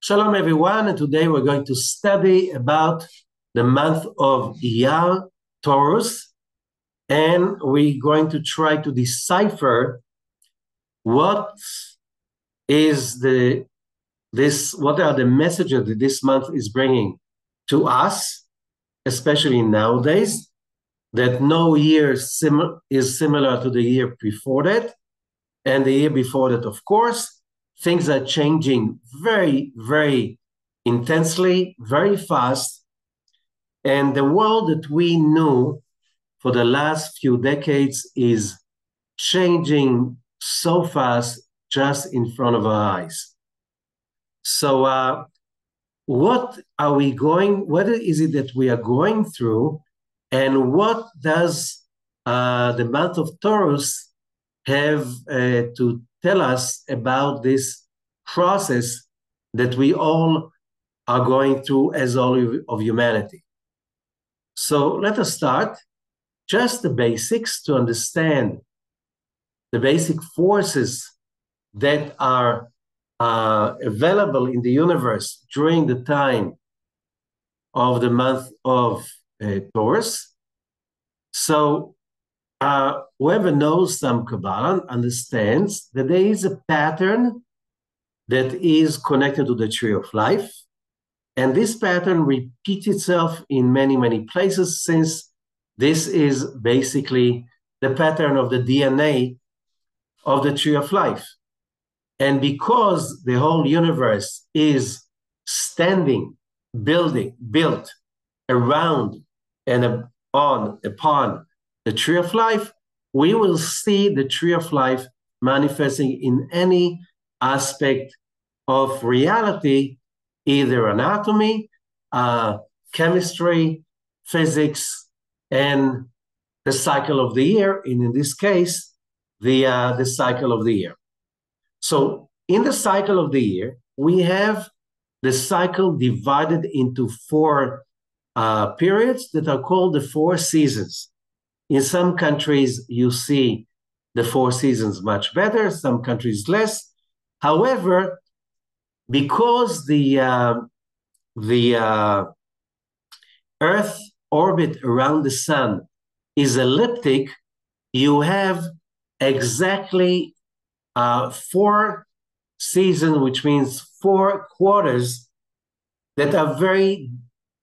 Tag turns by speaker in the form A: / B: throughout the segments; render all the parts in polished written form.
A: Shalom, everyone, and today we're going to study about the month of Iyar, Taurus, and we're going to try to decipher what are the messages that this month is bringing to us, especially nowadays, that no year is similar to the year before that, and the year before that, of course. Things are changing very, very intensely, very fast. And the world that we knew for the last few decades is changing so fast just in front of our eyes. So what is it that we are going through, and what does the month of Taurus have to tell us about this process that we all are going through as all of humanity? So let us start just the basics to understand the basic forces that are available in the universe during the time of the month of Taurus. So whoever knows some Kabbalah understands that there is a pattern that is connected to the tree of life. And this pattern repeats itself in many, many places, since this is basically the pattern of the DNA of the tree of life. And because the whole universe is built around and upon the tree of life, we will see the tree of life manifesting in any aspect of reality, either anatomy, chemistry, physics, and the cycle of the year, and in this case, the cycle of the year. So in the cycle of the year, we have the cycle divided into four periods that are called the four seasons. In some countries, you see the four seasons much better, some countries less. However, because the Earth orbit around the sun is elliptic, you have exactly four seasons, which means 4 quarters that are very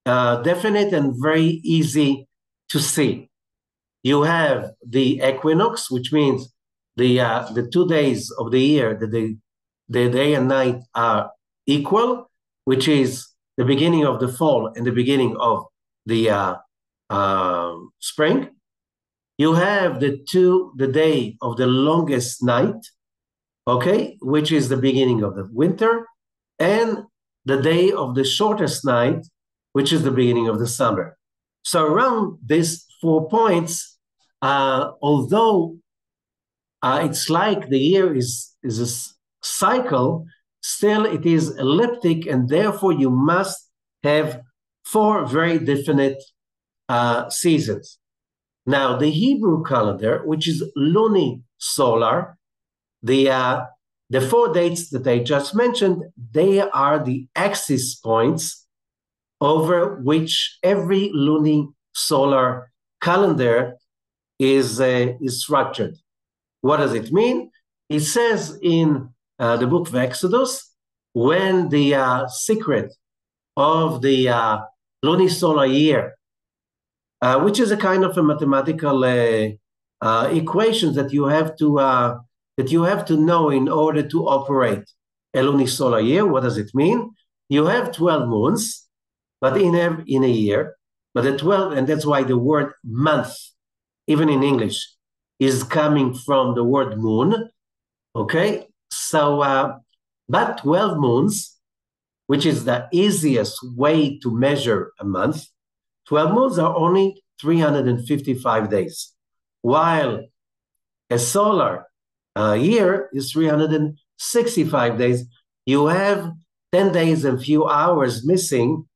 A: definite and very easy to see. You have the equinox, which means the 2 days of the year that the day and night are equal, which is the beginning of the fall and the beginning of the spring. You have the day of the longest night, okay, which is the beginning of the winter, and the day of the shortest night, which is the beginning of the summer. So around these 4 points, although it's like the year is a cycle, still it is elliptic, and therefore you must have 4 very definite seasons. Now, the Hebrew calendar, which is lunisolar, the 4 dates that I just mentioned, they are the axis points over which every lunisolar calendar is structured. What does it mean? It says in the book of Exodus, when the secret of the lunisolar year, which is a kind of a mathematical equation that you have to know in order to operate a lunisolar year. What does it mean? You have 12 moons, but in a year, but the 12, and that's why the word month, even in English, is coming from the word moon. Okay, so but 12 moons, which is the easiest way to measure a month, 12 moons are only 355 days, while a solar year is 365 days. You have 10 days and few hours missing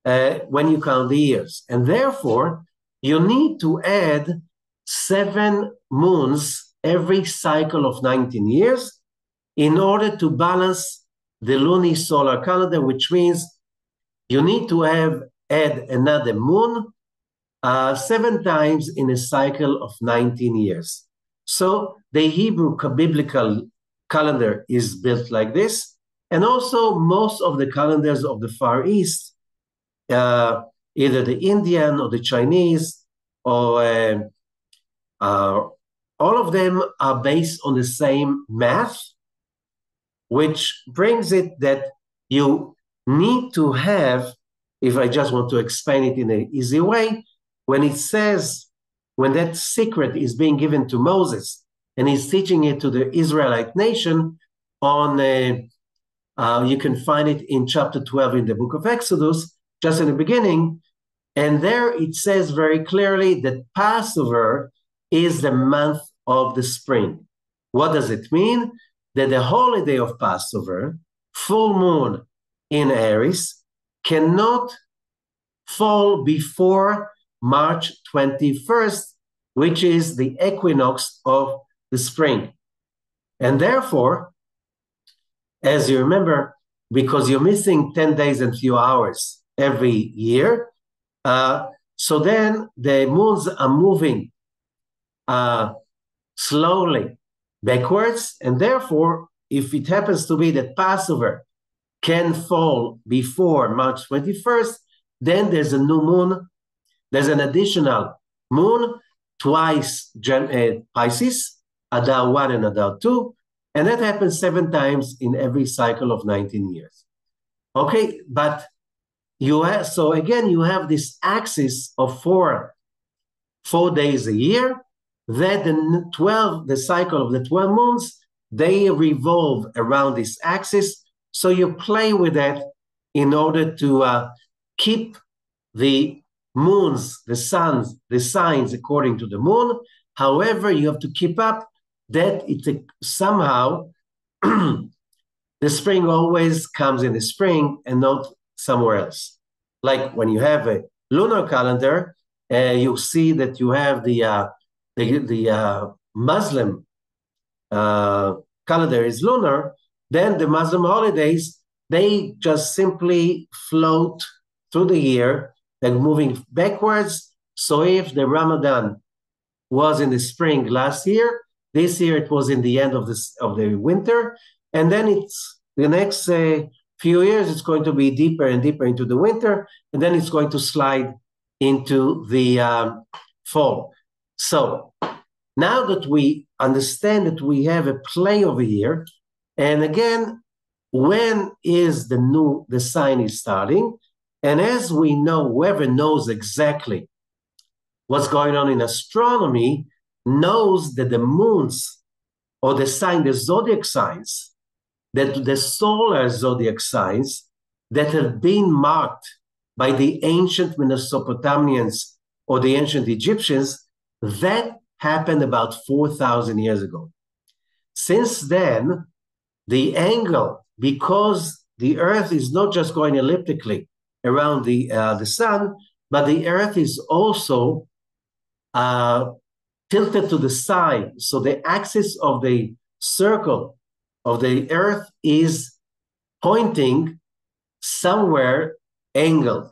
A: when you count the years. And therefore, you need to add 7 moons every cycle of 19 years in order to balance the lunisolar calendar, which means you need to add another moon 7 times in a cycle of 19 years. So the Hebrew biblical calendar is built like this. And also most of the calendars of the Far East, either the Indian or the Chinese, or all of them are based on the same math, which brings it that you need to have, if I just want to explain it in an easy way, when it says, when that secret is being given to Moses and he's teaching it to the Israelite nation you can find it in chapter 12 in the book of Exodus, just in the beginning. And there it says very clearly that Passover is the month of the spring. What does it mean? That the holiday of Passover, full moon in Aries, cannot fall before March 21st, which is the equinox of the spring. And therefore, as you remember, because you're missing 10 days and few hours every year, so then the moons are moving slowly backwards, and therefore, if it happens to be that Passover can fall before March 21st, then there's a new moon, there's an additional moon, twice Pisces, Adar 1 and Adar 2, and that happens 7 times in every cycle of 19 years. Okay, but so again, you have this axis of 4 days a year, that the cycle of the 12 moons, they revolve around this axis. So you play with that in order to keep the moons, the suns, the signs according to the moon. However, you have to keep up that somehow the spring always comes in the spring and not somewhere else. Like when you have a lunar calendar, you see that you have the Muslim calendar is lunar, then the Muslim holidays, they just simply float through the year, like moving backwards. So if the Ramadan was in the spring last year, this year it was in the end of the winter, and then it's the next few years it's going to be deeper and deeper into the winter, and then it's going to slide into the fall. So now that we understand that we have a play over here, and again, when is the sign is starting, and as we know, whoever knows exactly what's going on in astronomy knows that the moons or the zodiac signs, that the solar zodiac signs that have been marked by the ancient Mesopotamians or the ancient Egyptians, that happened about 4,000 years ago. Since then, the angle, because the Earth is not just going elliptically around the sun, but the Earth is also tilted to the side. So the axis of the circle of the Earth is pointing somewhere angled.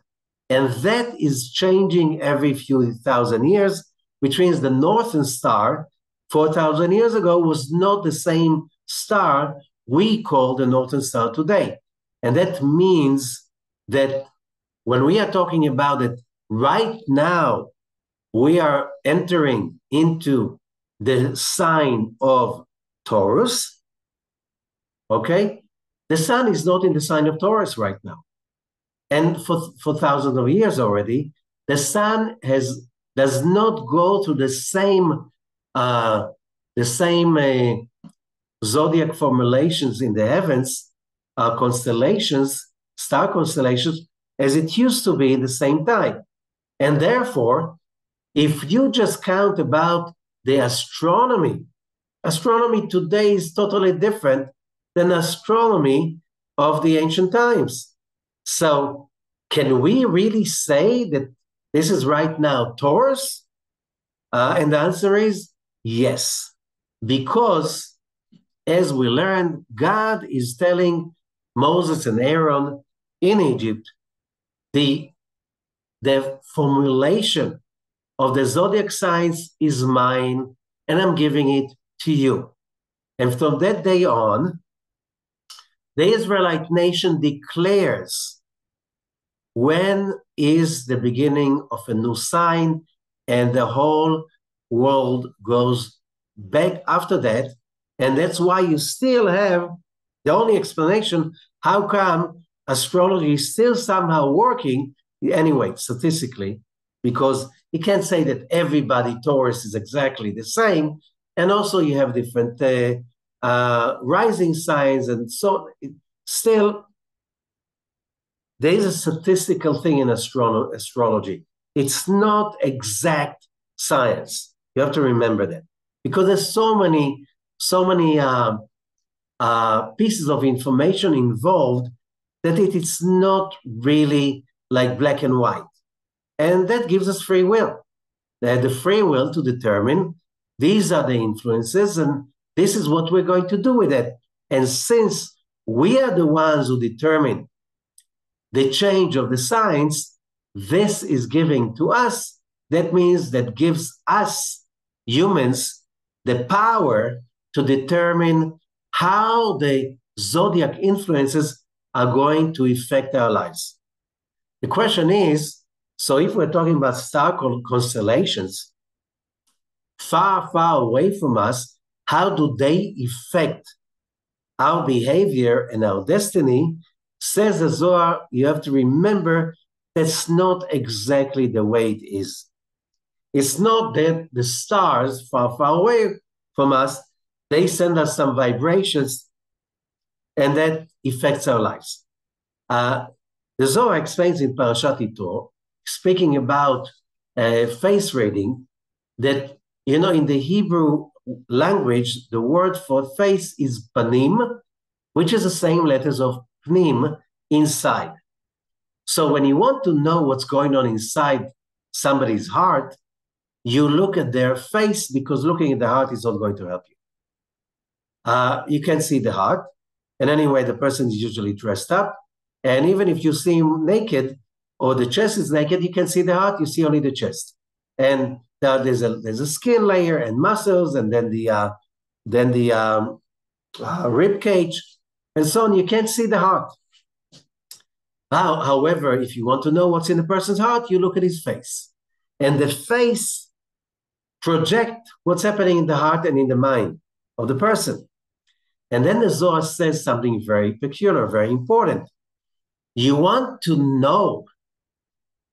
A: And that is changing every few thousand years, which means the Northern Star 4,000 years ago was not the same star we call the Northern Star today. And that means that when we are talking about it right now, we are entering into the sign of Taurus, okay? The sun is not in the sign of Taurus right now. And for thousands of years already, the sun does not go through the same zodiac formulations in the heavens, constellations, star constellations, as it used to be in the same time. And therefore, if you just count about the astronomy today is totally different than astronomy of the ancient times. So can we really say that this is right now Taurus? And the answer is yes, because as we learned, God is telling Moses and Aaron in Egypt, the formulation of the zodiac signs is mine, and I'm giving it to you. And from that day on, the Israelite nation declares when is the beginning of a new sign, and the whole world goes back after that. And that's why you still have the only explanation, how come astrology is still somehow working, anyway, statistically, because you can't say that everybody Taurus is exactly the same. And also you have different rising signs, and so still there is a statistical thing in astrology. It's not exact science. You have to remember that, because there's so many pieces of information involved that it is not really like black and white. And that gives us free will. They had the free will to determine these are the influences and this is what we're going to do with it. And since we are the ones who determine the change of the signs, this is giving to us. That means that gives us humans the power to determine how the zodiac influences are going to affect our lives. The question is, so if we're talking about star constellations, far, far away from us, how do they affect our behavior and our destiny? Says the Zohar, you have to remember that's not exactly the way it is. It's not that the stars far, far away from us, they send us some vibrations and that affects our lives. The Zohar explains in Parashat Yitro, speaking about face reading, that, you know, in the Hebrew language, the word for face is panim, which is the same letters of pnim, inside. So when you want to know what's going on inside somebody's heart, you look at their face, because looking at the heart is not going to help you. You can see the heart, and anyway, the person is usually dressed up, and even if you see him naked or the chest is naked, you can see the heart, you see only the chest. And there's a skin layer and muscles, and then the rib cage, and so on. You can't see the heart. However, if you want to know what's in a person's heart, you look at his face. And the face projects what's happening in the heart and in the mind of the person. And then the Zohar says something very peculiar, very important. You want to know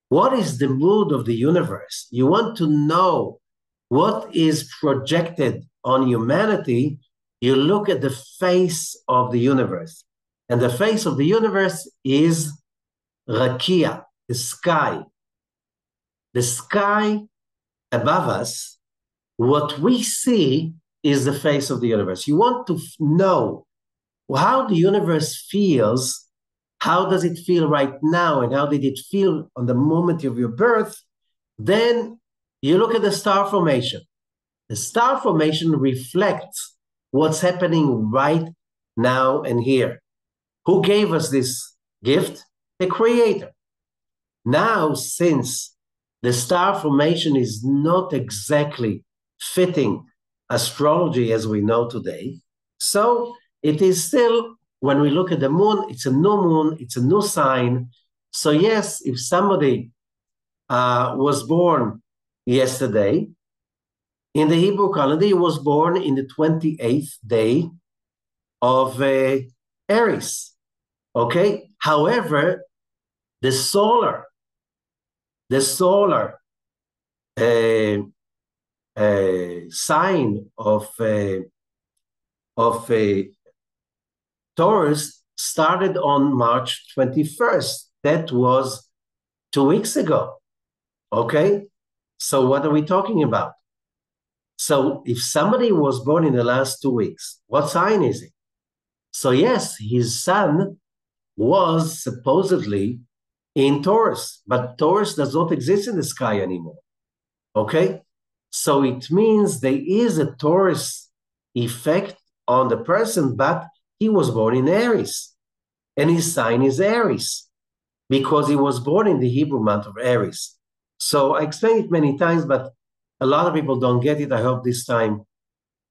A: what is the mood of the universe. You want to know what is projected on humanity. You look at the face of the universe. And the face of the universe is Rakia, the sky. The sky above us, what we see is the face of the universe. You want to know how the universe feels, how does it feel right now, and how did it feel on the moment of your birth, then you look at the star formation. The star formation reflects what's happening right now and here. Who gave us this gift? The Creator. Now, since the star formation is not exactly fitting astrology as we know today, so it is still, when we look at the moon, it's a new moon, it's a new sign. So yes, if somebody was born yesterday, in the Hebrew calendar, he was born in the 28th day of Aries. Okay. However, the solar sign of Taurus started on March 21st. That was 2 weeks ago. Okay. So what are we talking about? So if somebody was born in the last 2 weeks, what sign is he? So yes, his sun was supposedly in Taurus, but Taurus does not exist in the sky anymore. Okay? So it means there is a Taurus effect on the person, but he was born in Aries. and his sign is Aries, because he was born in the Hebrew month of Aries. So I explained it many times, but a lot of people don't get it. I hope this time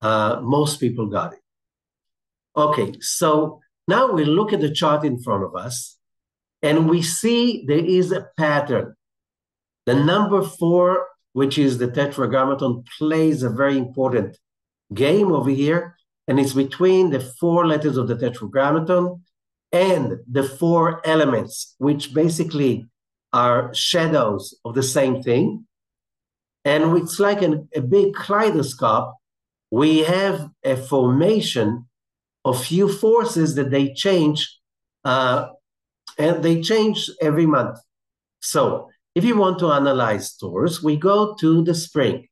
A: most people got it. Okay, so now we look at the chart in front of us, and we see there is a pattern. The number 4, which is the tetragrammaton, plays a very important game over here, and it's between the 4 letters of the tetragrammaton and the 4 elements, which basically are shadows of the same thing. And it's like a big kaleidoscope. We have a formation of few forces that they change, and they change every month. So if you want to analyze Taurus, we go to the spring,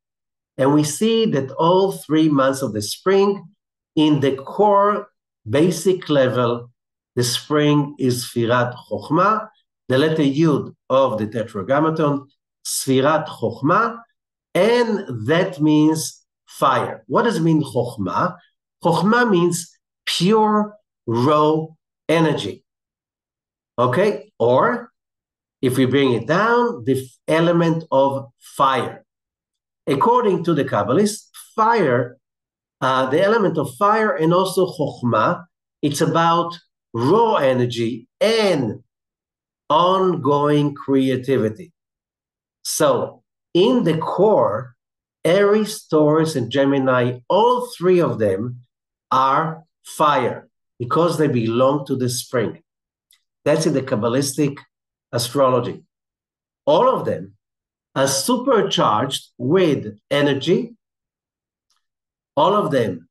A: and we see that all 3 months of the spring, in the core basic level, the spring is Sfirat Chokhmah, the letter Yud of the tetragrammaton, Sfirat Chokhmah, and that means fire. What does it mean, Chokhmah? Chokhmah means pure, raw energy. Okay? Or, if we bring it down, the element of fire. According to the Kabbalists, fire, the element of fire and also Chokhmah, it's about raw energy and ongoing creativity. So, in the core, Aries, Taurus, and Gemini, all 3 of them are fire because they belong to the spring. That's in the Kabbalistic astrology. All of them are supercharged with energy. All of them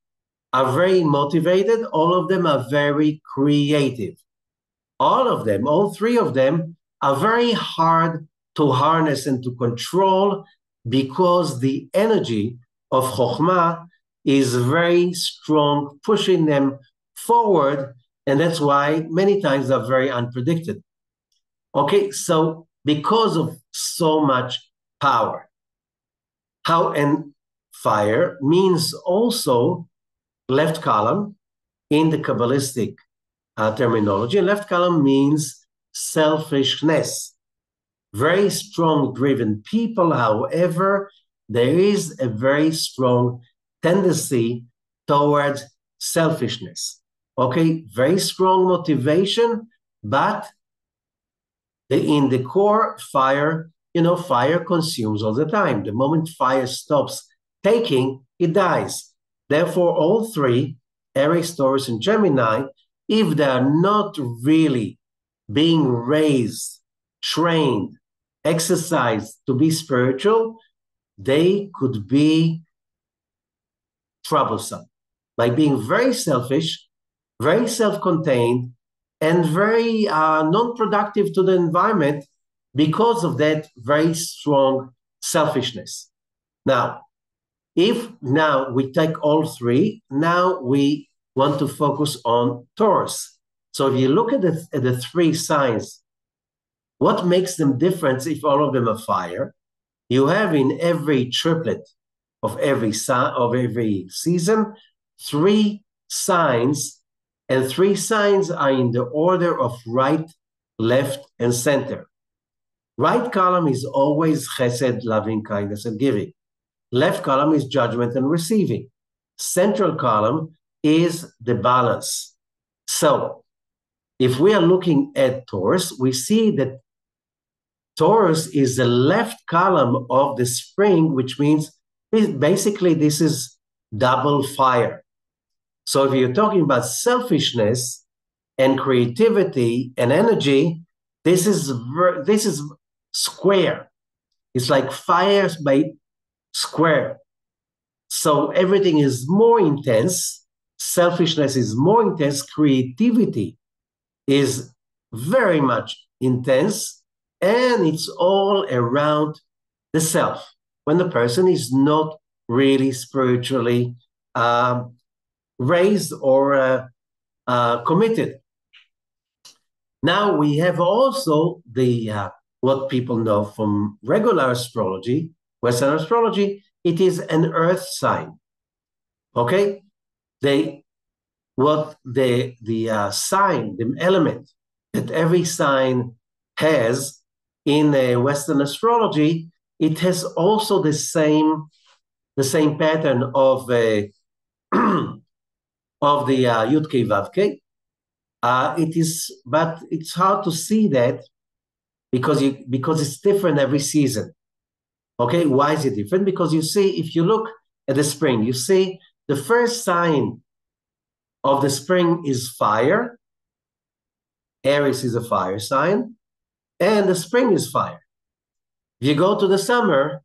A: are very motivated. All of them are very creative. All of them, all 3 of them, are very hard to harness and to control because the energy of Chokhmah is very strong, pushing them forward, and that's why many times they're very unpredicted. Okay, so because of so much power, and fire means also left column in the Kabbalistic terminology. And left column means selfishness. Very strong driven people, however, there is a very strong tendency towards selfishness. Okay, very strong motivation, but in the core, fire, fire consumes all the time. The moment fire stops taking, it dies. Therefore, all 3, Aries, Taurus, and Gemini, if they are not really being raised, trained, exercised to be spiritual, they could be troublesome by being very selfish, very self-contained, and very non-productive to the environment because of that very strong selfishness. Now, if now we take all 3, now we want to focus on Taurus. So if you look at the 3 signs, what makes them different if all of them are fire? You have in every triplet of every season 3 signs, and 3 signs are in the order of right, left, and center. Right column is always chesed, loving kindness, and giving. Left column is judgment and receiving. Central column is the balance. So, if we are looking at Taurus, we see that Taurus is the left column of the spring, which means basically this is double fire. So if you're talking about selfishness and creativity and energy, this is square. It's like fire by square. So everything is more intense. Selfishness is more intense. Creativity is very much intense. And it's all around the self. When the person is not really spiritually raised or committed. Now we have also the what people know from regular astrology, Western astrology. It is an earth sign. Okay, sign, the element that every sign has in Western astrology, it has also the same pattern of of the Youdkevitch. It is, but it's hard to see that because it's different every season. Okay, why is it different? Because you see, if you look at the spring, you see the first sign of the spring is fire. Aries is a fire sign, and the spring is fire. If you go to the summer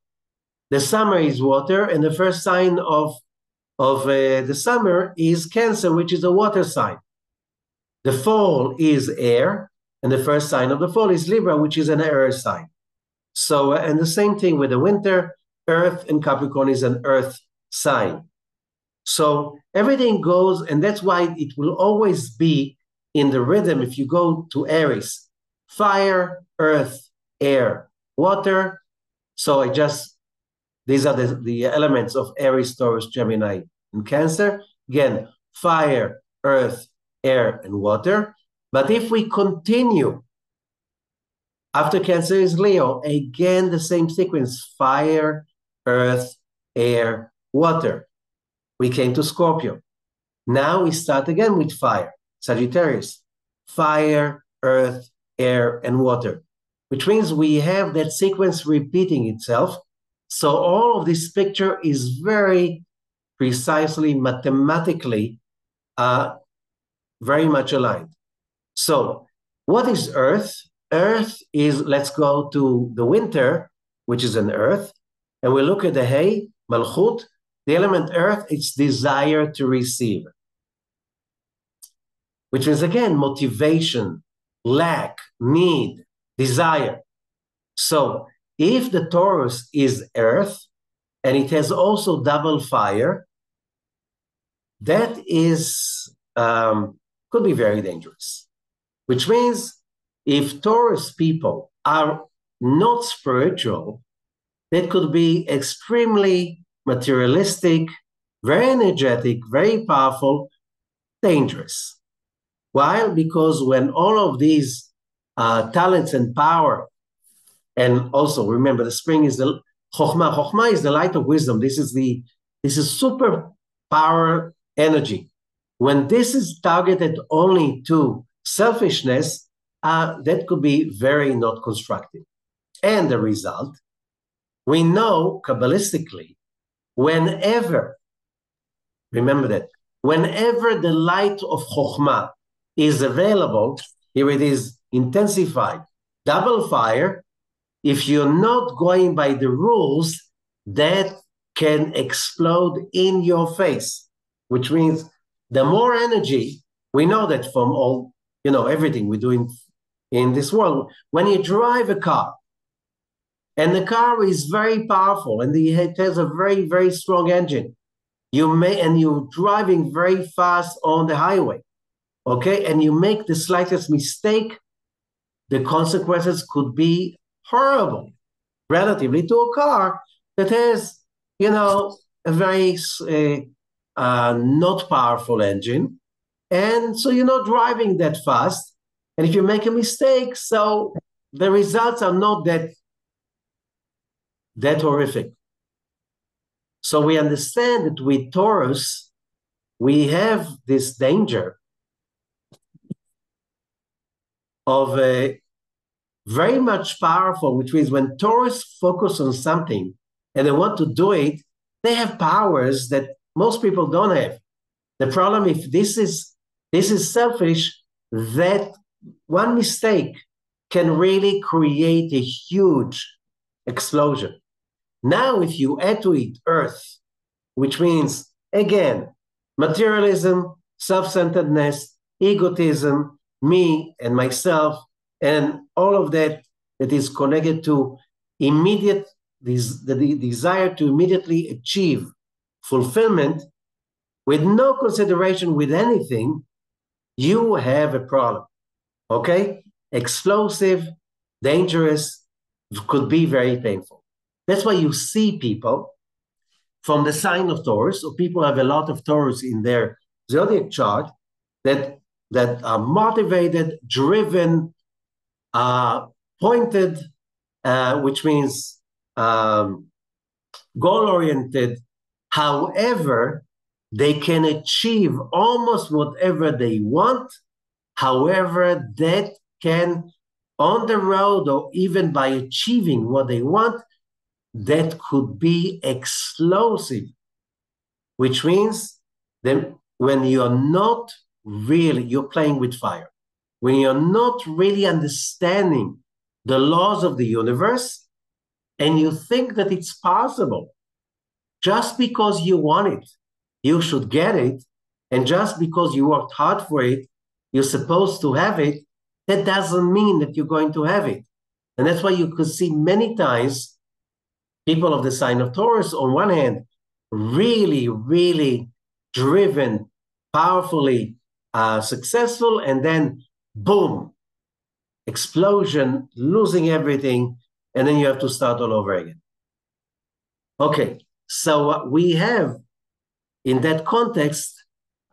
A: is water, and the first sign of the summer is Cancer, which is a water sign. The fall is air, and the first sign of the fall is Libra, which is an air sign. So, and the same thing with the winter, Earth, and Capricorn is an earth sign. So everything goes, and that's why it will always be in the rhythm. If you go to Aries, fire, earth, air, water. So these are the elements of Aries, Taurus, Gemini, and Cancer. Again, fire, earth, air, and water. But if we continue, after Cancer is Leo, again, the same sequence, fire, earth, air, water. We came to Scorpio. Now we start again with fire, Sagittarius, fire, earth, air, and water, which means we have that sequence repeating itself. So all of this picture is very precisely mathematically very much aligned. So what is Earth? Earth is, let's go to the winter, which is an Earth, and we look at the Hay, Malchut, the element Earth, it's desire to receive, which means, again, motivation, lack, need, desire. So if the Taurus is Earth, and it has also double fire, that is could be very dangerous, which means if Taurus people are not spiritual, that could be extremely materialistic, very energetic, very powerful, dangerous. Why? Because when all of these talents and power, and also remember, the spring is the Chokhmah. Chokhmah is the light of wisdom. This is super power energy. When this is targeted only to selfishness, that could be very not constructive. And the result, we know Kabbalistically, whenever the light of Chokhmah is available, here it is intensified, double fire, if you're not going by the rules, that can explode in your face, which means the more energy, we know that from all, everything we do in this world, when you drive a car, and the car is very powerful, and it has a very, very strong engine, and you're driving very fast on the highway, okay, and you make the slightest mistake, the consequences could be horrible, relatively to a car that has, a very not powerful engine. And so you're not driving that fast. And if you make a mistake, so the results are not that horrific. So we understand that with Taurus, we have this danger of a very much powerful, which means when Taurus focus on something and they want to do it, they have powers that most people don't have. The problem, if this is selfish, that one mistake can really create a huge explosion. Now, if you add to it Earth, which means, again, materialism, self-centeredness, egotism, me and myself, and all of that is connected to the desire to immediately achieve fulfillment with no consideration with anything, you have a problem, okay? Explosive, dangerous, could be very painful. That's why you see people from the sign of Taurus, or people have a lot of Taurus in their zodiac chart, that that are motivated, driven, pointed, which means goal-oriented. However, they can achieve almost whatever they want. However, that can, on the road or even by achieving what they want, that could be explosive, which means that when you're not really, you're playing with fire, when you're not really understanding the laws of the universe and you think that it's possible, just because you want it, you should get it. And just because you worked hard for it, you're supposed to have it. That doesn't mean that you're going to have it. And that's why you could see many times people of the sign of Taurus, on one hand, really, really driven, powerfully successful, and then boom, explosion, losing everything, and then you have to start all over again. Okay, so we have in that context,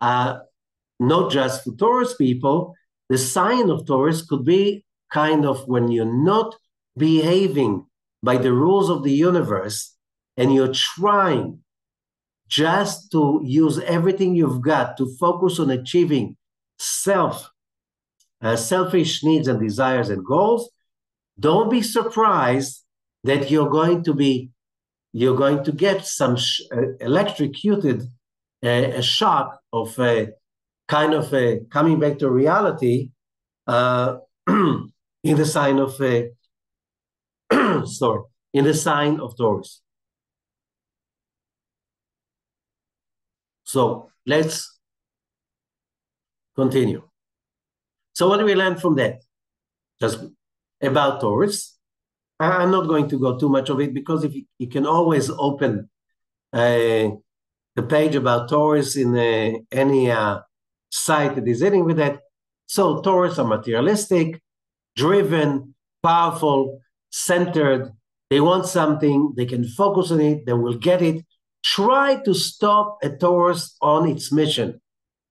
A: not just for Taurus people, the sign of Taurus could be kind of when you're not behaving by the rules of the universe and you're trying just to use everything you've got to focus on achieving selfish needs and desires and goals. Don't be surprised that you're going to get some electrocuted, a shock of kind of coming back to reality in the sign of in the sign of Taurus. So let's continue. So what do we learn from that? Just about Taurus. I'm not going to go too much of it because if you can always open the page about Taurus in any site that is dealing with that. So Taurus are materialistic, driven, powerful, centered. They want something, they can focus on it, they will get it. Try to stop a Taurus on its mission.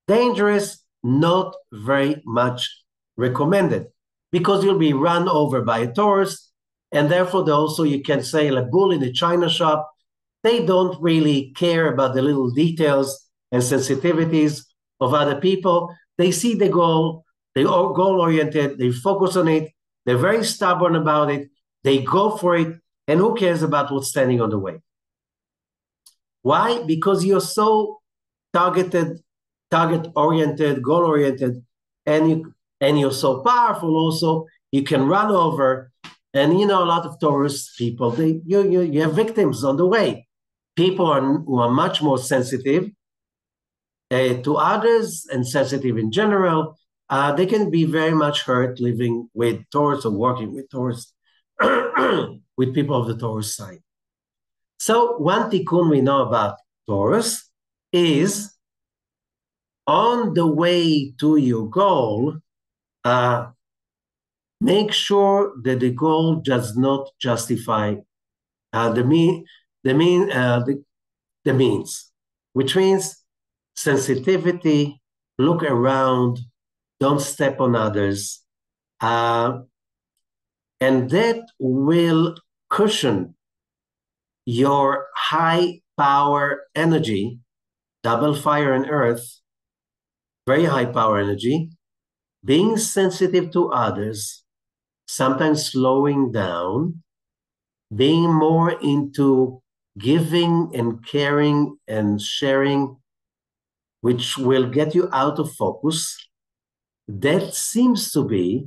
A: Dangerous, not very much recommended, because you'll be run over by a Taurus, and therefore also you can say a bull in a china shop. They don't really care about the little details and sensitivities of other people. They see the goal, they are goal-oriented, they focus on it, they're very stubborn about it, they go for it, and who cares about what's standing on the way? Why? Because you're so target-oriented, goal-oriented, and you're so powerful also, you can run over. And a lot of Taurus people, you have victims on the way. People who are much more sensitive to others and sensitive in general, they can be very much hurt living with Taurus or working with Taurus, with people of the Taurus side. So one tikkun we know about Taurus is on the way to your goal, make sure that the goal does not justify the means, which means sensitivity, look around, don't step on others, and that will cushion your high power energy, double fire and earth, very high power energy, being sensitive to others, sometimes slowing down, being more into giving and caring and sharing, which will get you out of focus. That seems to be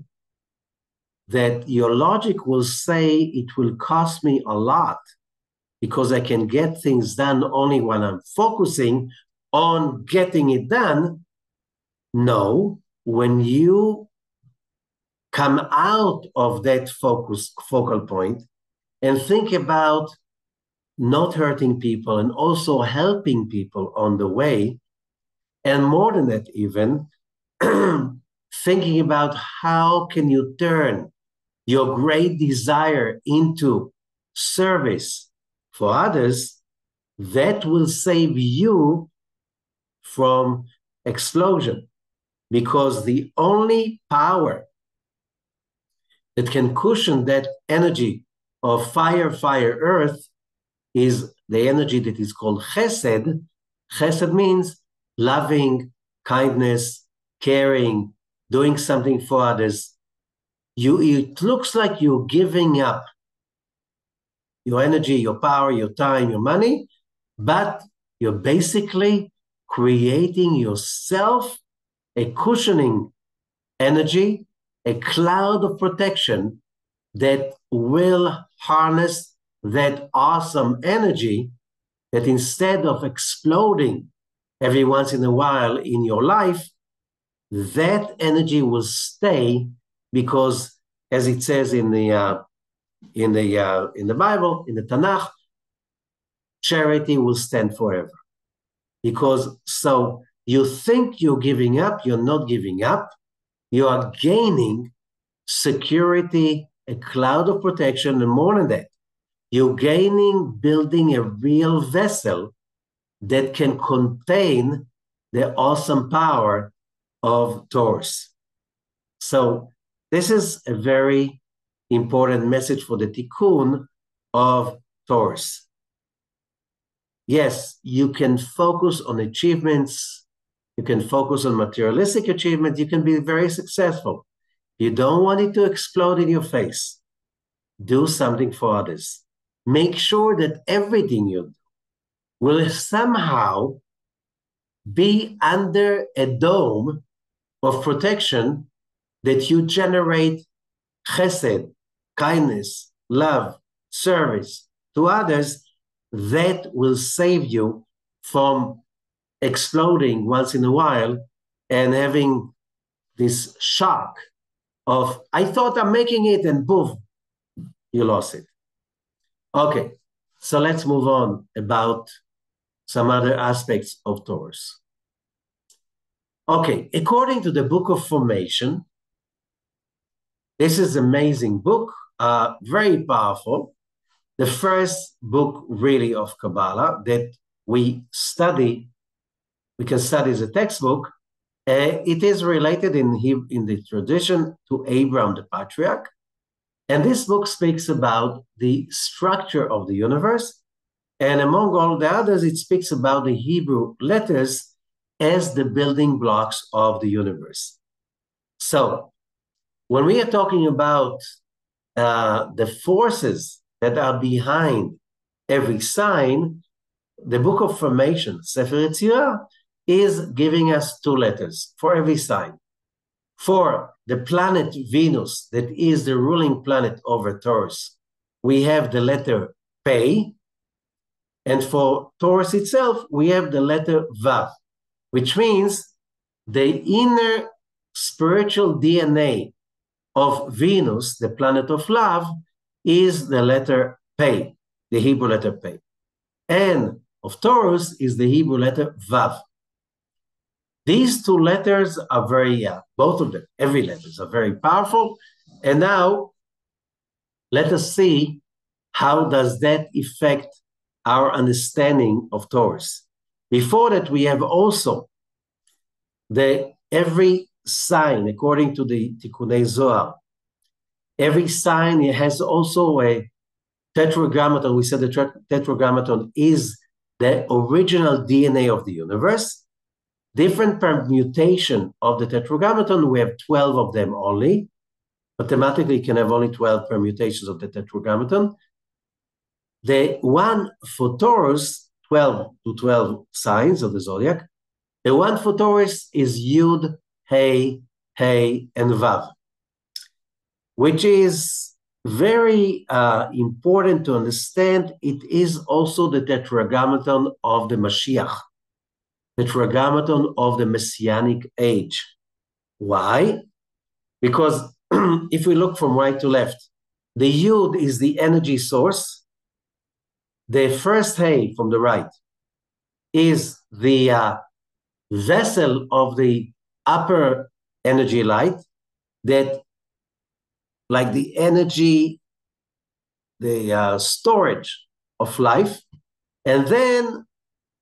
A: that your logic will say it will cost me a lot because I can get things done only when I'm focusing on getting it done. No, when you come out of that focal point and think about not hurting people and also helping people on the way, and more than that even, thinking about how can you turn your great desire into service for others, that will save you from explosion. because the only power that can cushion that energy of fire, earth, is the energy that is called chesed. Chesed means loving, kindness, caring, doing something for others. It looks like you're giving up your energy, your power, your time, your money, but you're basically creating yourself a cushioning energy, a cloud of protection that will harness that awesome energy, that instead of exploding every once in a while in your life, that energy will stay, because as it says in the Bible, in the Tanakh, charity will stand forever. Because so you think you're giving up, you're not giving up. You are gaining security, a cloud of protection, and more than that, you're building a real vessel that can contain the awesome power of Taurus. So this is a very important message for the tikkun of Taurus. Yes, you can focus on achievements, you can focus on materialistic achievements, you can be very successful. You don't want it to explode in your face. Do something for others. Make sure that everything you do will somehow be under a dome of protection that you generate chesed, kindness, love, service to others, that will save you from exploding once in a while and having this shock of, I thought I'm making it, and boom, you lost it. Okay, so let's move on about some other aspects of Taurus. Okay, according to the Book of Formation, this is an amazing book, very powerful. The first book really of Kabbalah that we study, we can study as a textbook. It is related in the tradition to Abraham the patriarch. And this book speaks about the structure of the universe. And among all the others, it speaks about the Hebrew letters as the building blocks of the universe. So when we are talking about the forces that are behind every sign, the Book of Formation, Sefer Yetzirah, is giving us 2 letters for every sign. For the planet Venus, that is the ruling planet over Taurus, we have the letter Pei, and for Taurus itself, we have the letter Vav, which means the inner spiritual DNA of Venus, the planet of love, is the letter Pei, the Hebrew letter Pei. And of Taurus is the Hebrew letter Vav. These 2 letters are very, both of them, every letters are very powerful. And now let us see how does that affect our understanding of Taurus. Before that, we have also every sign, according to the Tikkunei Zohar, every sign has also a tetragrammaton. We said the tetragrammaton is the original DNA of the universe. Different permutation of the tetragrammaton, we have 12 of them only. Mathematically, you can have only 12 permutations of the tetragrammaton. The one for Taurus, 12 to 12 signs of the zodiac, the one for Taurus is Yud, Hey, Hey, and Vav, which is very important to understand. It is also the tetragrammaton of the Mashiach, the tetragrammaton of the Messianic age. Why? Because if we look from right to left, the Yud is the energy source. The first Hey from the right is the vessel of the upper energy light, that like the energy, the storage of life, and then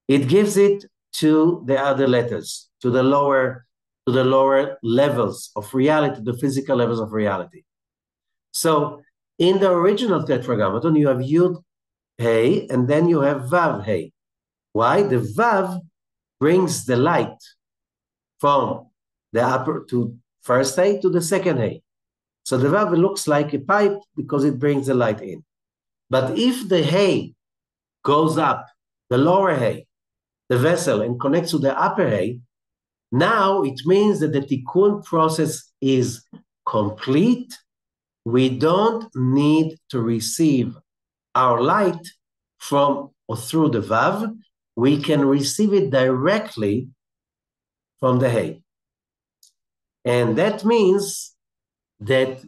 A: it gives it to the other letters, to the lower to the lower levels of reality, the physical levels of reality. So in the original Tetragrammaton, you have Yud, Hey, and then you have Vav, Hey. Why? The Vav brings the light from the upper to first Hey to the second Hey. So the Vav looks like a pipe because it brings the light in. But if the Hey goes up, the lower Hey, the vessel, and connects to the upper Hey, now it means that the tikkun process is complete. We don't need to receive our light from or through the Vav. We can receive it directly from the Hey. And that means that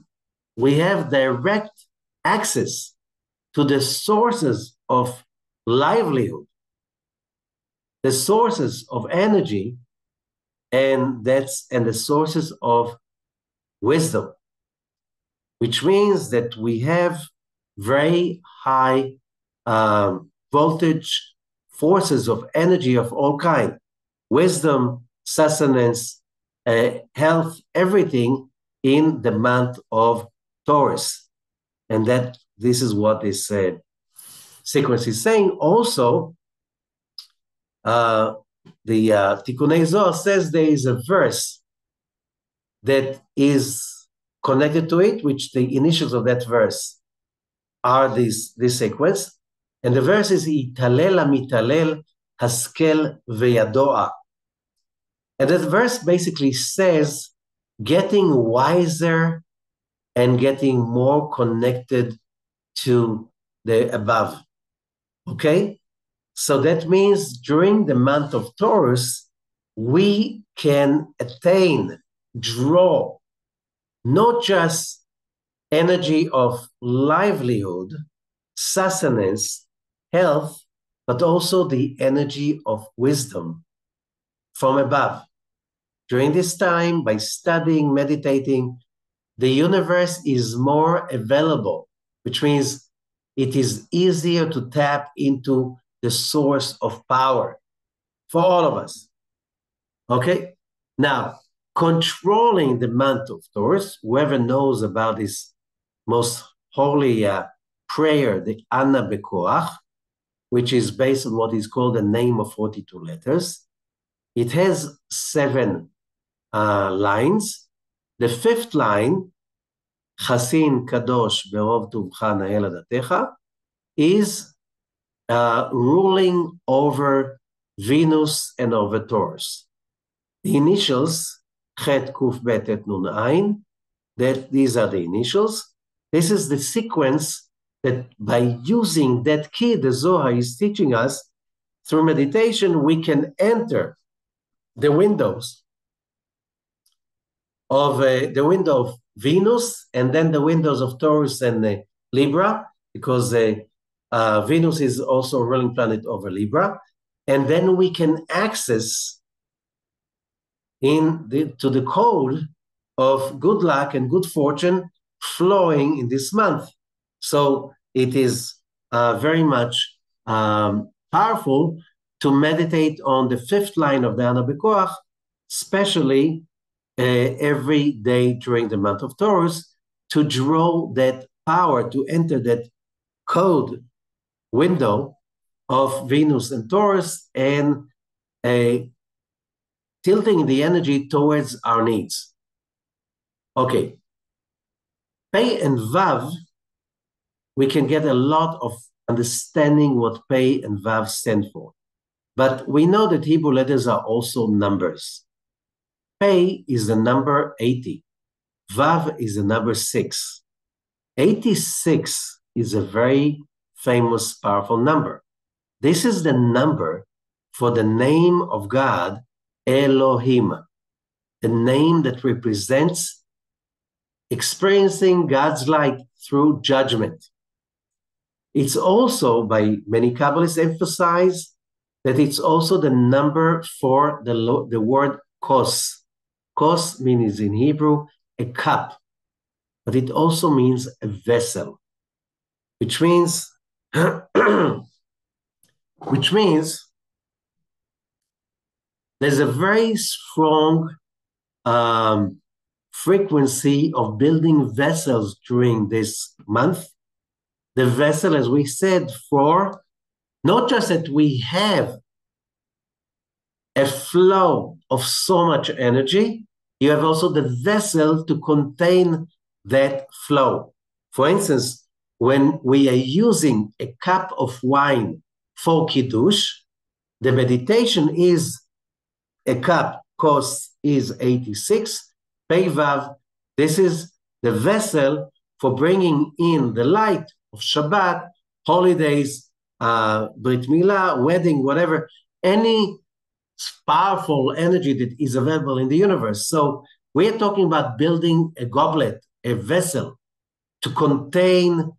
A: we have direct access to the sources of livelihood, the sources of energy, and the sources of wisdom, which means that we have very high voltage forces of energy of all kind, wisdom, sustenance, health, everything in the month of Taurus. And that this is what this sequence is saying. Also, the Tikkunei Zohar says there is a verse that is connected to it, which the initials of that verse are this sequence. And the verse is Italel mitalel haskel veyadoa. And that verse basically says getting wiser and getting more connected to the above. Okay? So that means during the month of Taurus, we can attain, draw, not just energy of livelihood, sustenance, health, but also the energy of wisdom from above. During this time, by studying, meditating, the universe is more available, which means it is easier to tap into the source of power for all of us. Okay? Now, controlling the month of Taurus, whoever knows about this most holy prayer, the Anna Bekoach, which is based on what is called the name of 42 letters. It has 7 lines. The 5th line, Chasin Kadosh Berov Tuvcha Na'el Adatecha, is ruling over Venus and over Taurus. The initials, Chet Kuf Bet Et Nun Ain, these are the initials. This is the sequence that by using that key, the Zohar is teaching us, through meditation, we can enter the windows of the window of Venus and then the windows of Taurus and Libra, because Venus is also a ruling planet over Libra. And then we can access to the code of good luck and good fortune flowing in this month. So it is very much powerful to meditate on the 5th line of the Ana Bekoach, especially every day during the month of Taurus, to draw that power, to enter that code window of Venus and Taurus, and tilting the energy towards our needs. Okay. Pei and Vav, we can get a lot of understanding what Pei and Vav stand for. But we know that Hebrew letters are also numbers. Pei is the number 80. Vav is the number 6. 86 is a very famous, powerful number. This is the number for the name of God, Elohim, the name that represents experiencing God's light through judgment. It's also, by many Kabbalists emphasize, that it's also the number for the word kos. Kos means in Hebrew a cup, but it also means a vessel, which means there's a very strong frequency of building vessels during this month. The vessel, as we said, for not just that we have a flow of so much energy, you have also the vessel to contain that flow. For instance, when we are using a cup of wine for Kiddush, the meditation is a cup, cost is 86, Peivav, this is the vessel for bringing in the light of Shabbat, holidays, Brit Milah, wedding, whatever, any powerful energy that is available in the universe. So we're talking about building a goblet, a vessel to contain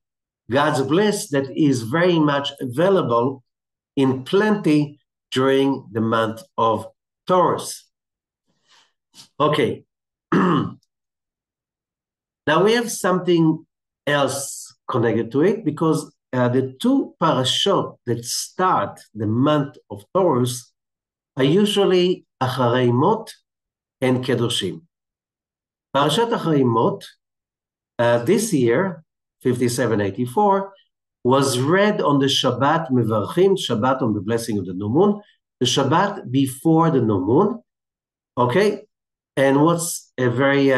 A: God's bliss that is very much available in plenty during the month of Taurus. Okay. Now we have something else connected to it, because the two parashot that start the month of Taurus are usually Acharei Mot and Kedoshim. Parashat Acharei Mot, this year, 5784, was read on the Shabbat Mevarchim, Shabbat on the blessing of the new moon, the Shabbat before the new moon, okay? And what's very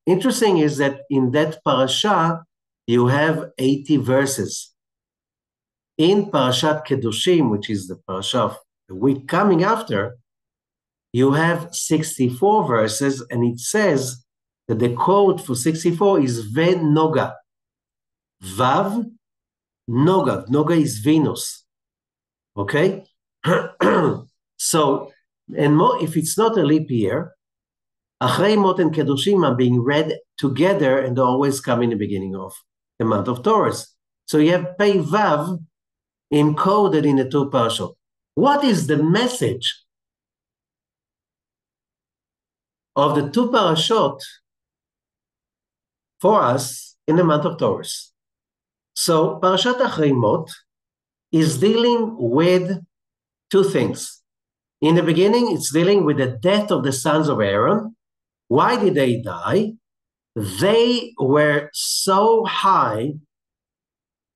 A: interesting is that in that parasha, you have 80 verses. In Parashat Kedoshim, which is the parasha of the week coming after, you have 64 verses, and it says that the code for 64 is Ve Noga. Vav Noga. Noga is Venus. Okay? So, and more, if it's not a leap year, Achrei Mot and Kedoshim are being read together, and they always come in the beginning of the month of Taurus. So you have Pei Vav encoded in the two parashot. What is the message of the two parashot for us in the month of Taurus? So Parashat Achrei Mot is dealing with two things. In the beginning, it's dealing with the death of the sons of Aaron. Why did they die? They were so high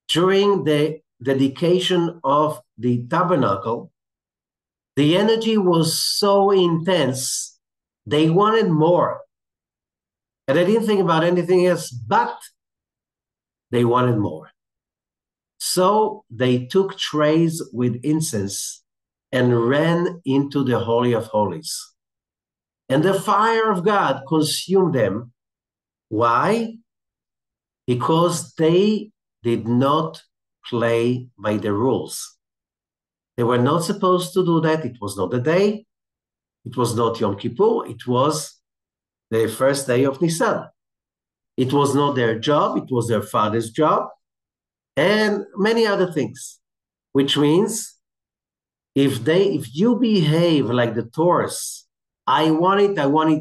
A: during the dedication of the tabernacle. The energy was so intense, they wanted more. And they didn't think about anything else, but they wanted more. So they took trays with incense and ran into the Holy of Holies. And the fire of God consumed them. Why? Because they did not play by the rules. They were not supposed to do that. It was not the day. It was not Yom Kippur. It was the first day of Nisan. It was not their job. It was their father's job. And many other things. Which means if you behave like the Taurus, I want it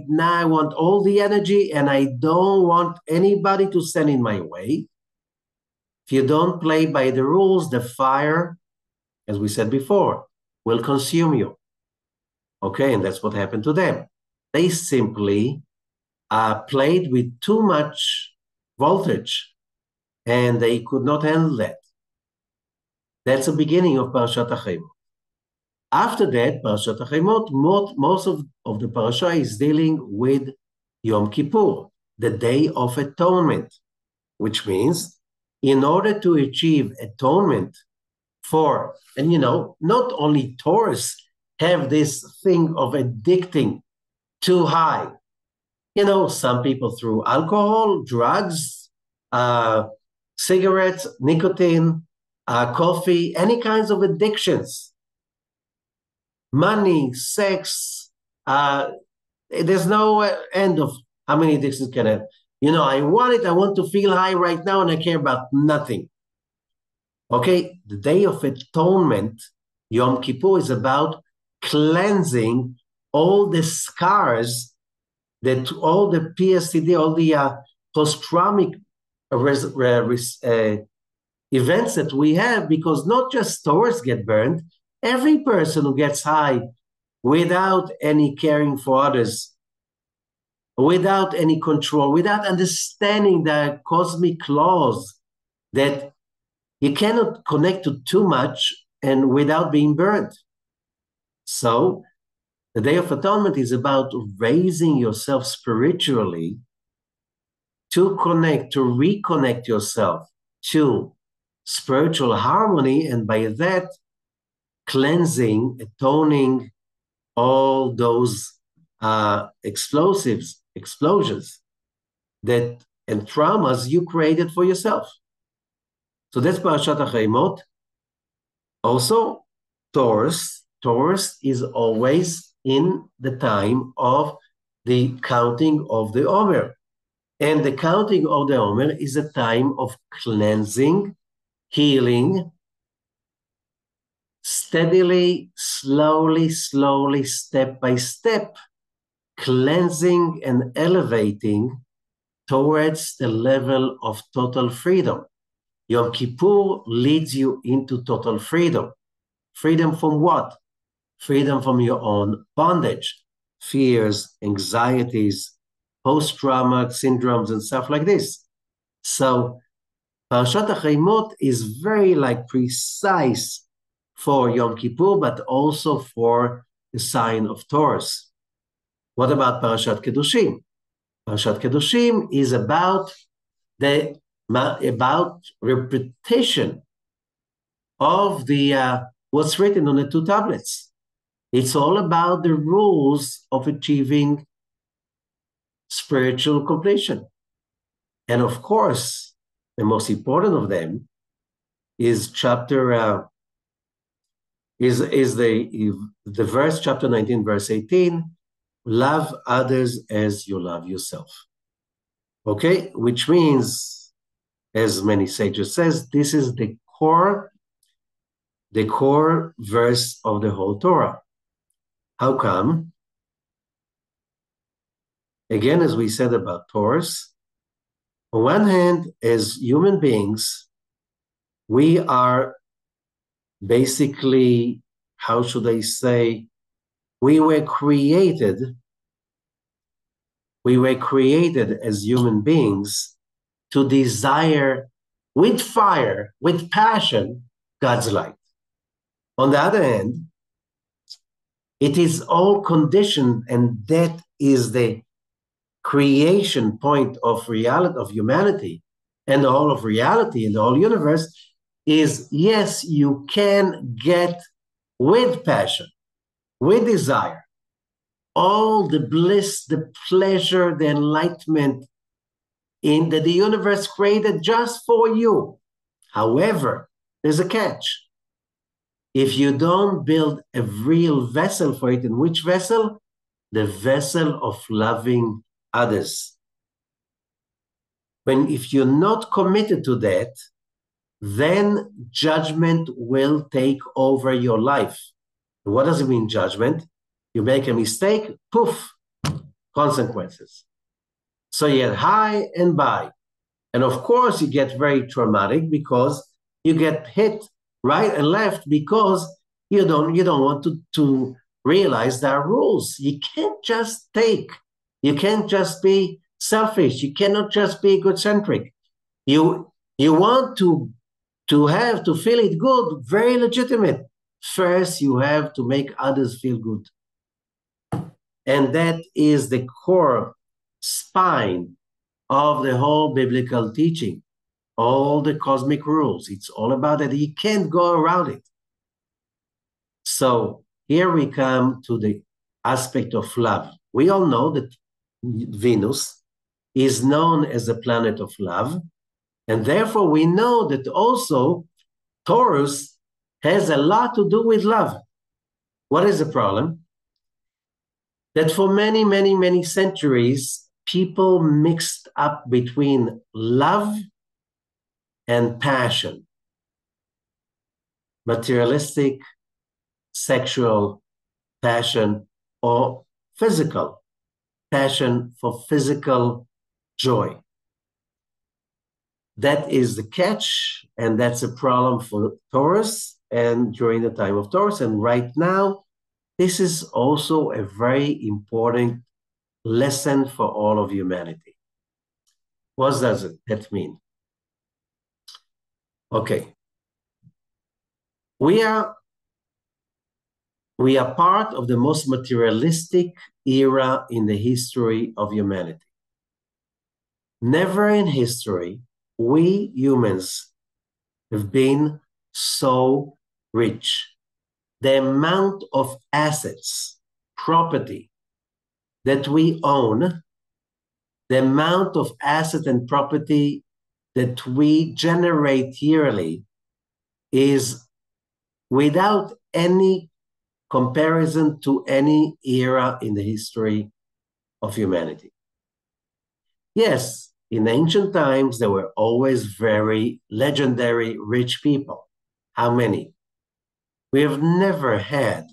A: now, I want all the energy, and I don't want anybody to stand in my way. If you don't play by the rules, the fire, as we said before, will consume you. Okay, and that's what happened to them. They simply played with too much voltage, and they could not handle that. That's the beginning of Parashat Achrei Mot. After that, Parashat Achrei Mot, most of the parasha is dealing with Yom Kippur, the Day of Atonement, which means in order to achieve atonement for, and not only Taurus have this thing of addicting too high. Some people through alcohol, drugs, cigarettes, nicotine, coffee, any kinds of addictions. Money, sex, there's no end of how many addictions can have. I want to feel high right now, and I care about nothing. Okay, the Day of Atonement, Yom Kippur, is about cleansing all the scars, all the PSTD, all the post-traumatic events that we have, because not just Taurus get burned, every person who gets high without any caring for others without any control, without understanding the cosmic laws that you cannot connect to too much and without being burned. So the Day of Atonement is about raising yourself spiritually to connect, to reconnect yourself to spiritual harmony, and by that, cleansing, atoning all those explosions that and traumas you created for yourself. So that's Parashat HaChaimot. Also, Taurus is always in the time of the counting of the Omer. And the counting of the Omer is a time of cleansing, healing, steadily, slowly, step by step, cleansing and elevating towards the level of total freedom. Yom Kippur leads you into total freedom. Freedom from what? Freedom from your own bondage, fears, anxieties, post-traumatic syndromes, and stuff like this. So Parashat HaChaimot is very precise for Yom Kippur, but also for the sign of Taurus. What about Parashat Kedoshim? Parashat Kedoshim is about repetition of the what's written on the two tablets. It's all about the rules of achieving spiritual completion. And of course, the most important of them is the verse, chapter 19, verse 18, love others as you love yourself. Okay, which means, as many sages says, this is the core verse of the whole Torah. How come? Again, as we said about Taurus, on one hand, as human beings, we are basically, how should I say, we were created as human beings to desire with fire, with passion, God's light. On the other hand, it is all conditioned, and that is the creation point of reality, of humanity, and all of reality in the whole universe is, yes, you can get with passion, with desire, all the bliss, the pleasure, the enlightenment in that the universe created just for you. However, there's a catch. If you don't build a real vessel for it, in which vessel? The vessel of loving others. If you're not committed to that, then judgment will take over your life. What does it mean, judgment? You make a mistake, poof, consequences. So you get high and by. And of course, you get very traumatic because you get hit right and left because you don't want to realize there are rules. You can't just take. You can't just be selfish. You cannot just be egocentric. You want to feel it good, very legitimate. First, you have to make others feel good. And that is the core spine of the whole biblical teaching, all the cosmic rules. It's all about it. You can't go around it. So here we come to the aspect of love. We all know that Venus is known as the planet of love, and therefore we know that also Taurus has a lot to do with love. What is the problem? That for many, many, many centuries, people mixed up between love and passion, materialistic, sexual passion, or physical passion for physical joy. That is the catch, and that's a problem for Taurus and during the time of Taurus. And right now, this is also a very important lesson for all of humanity. What does that mean? Okay. We are part of the most materialistic era in the history of humanity. Never in history, we humans have been so rich. The amount of assets, property that we own, the amount of asset and property that we generate yearly is without any comparison to any era in the history of humanity. Yes, in ancient times, there were always very legendary rich people. How many? We have never had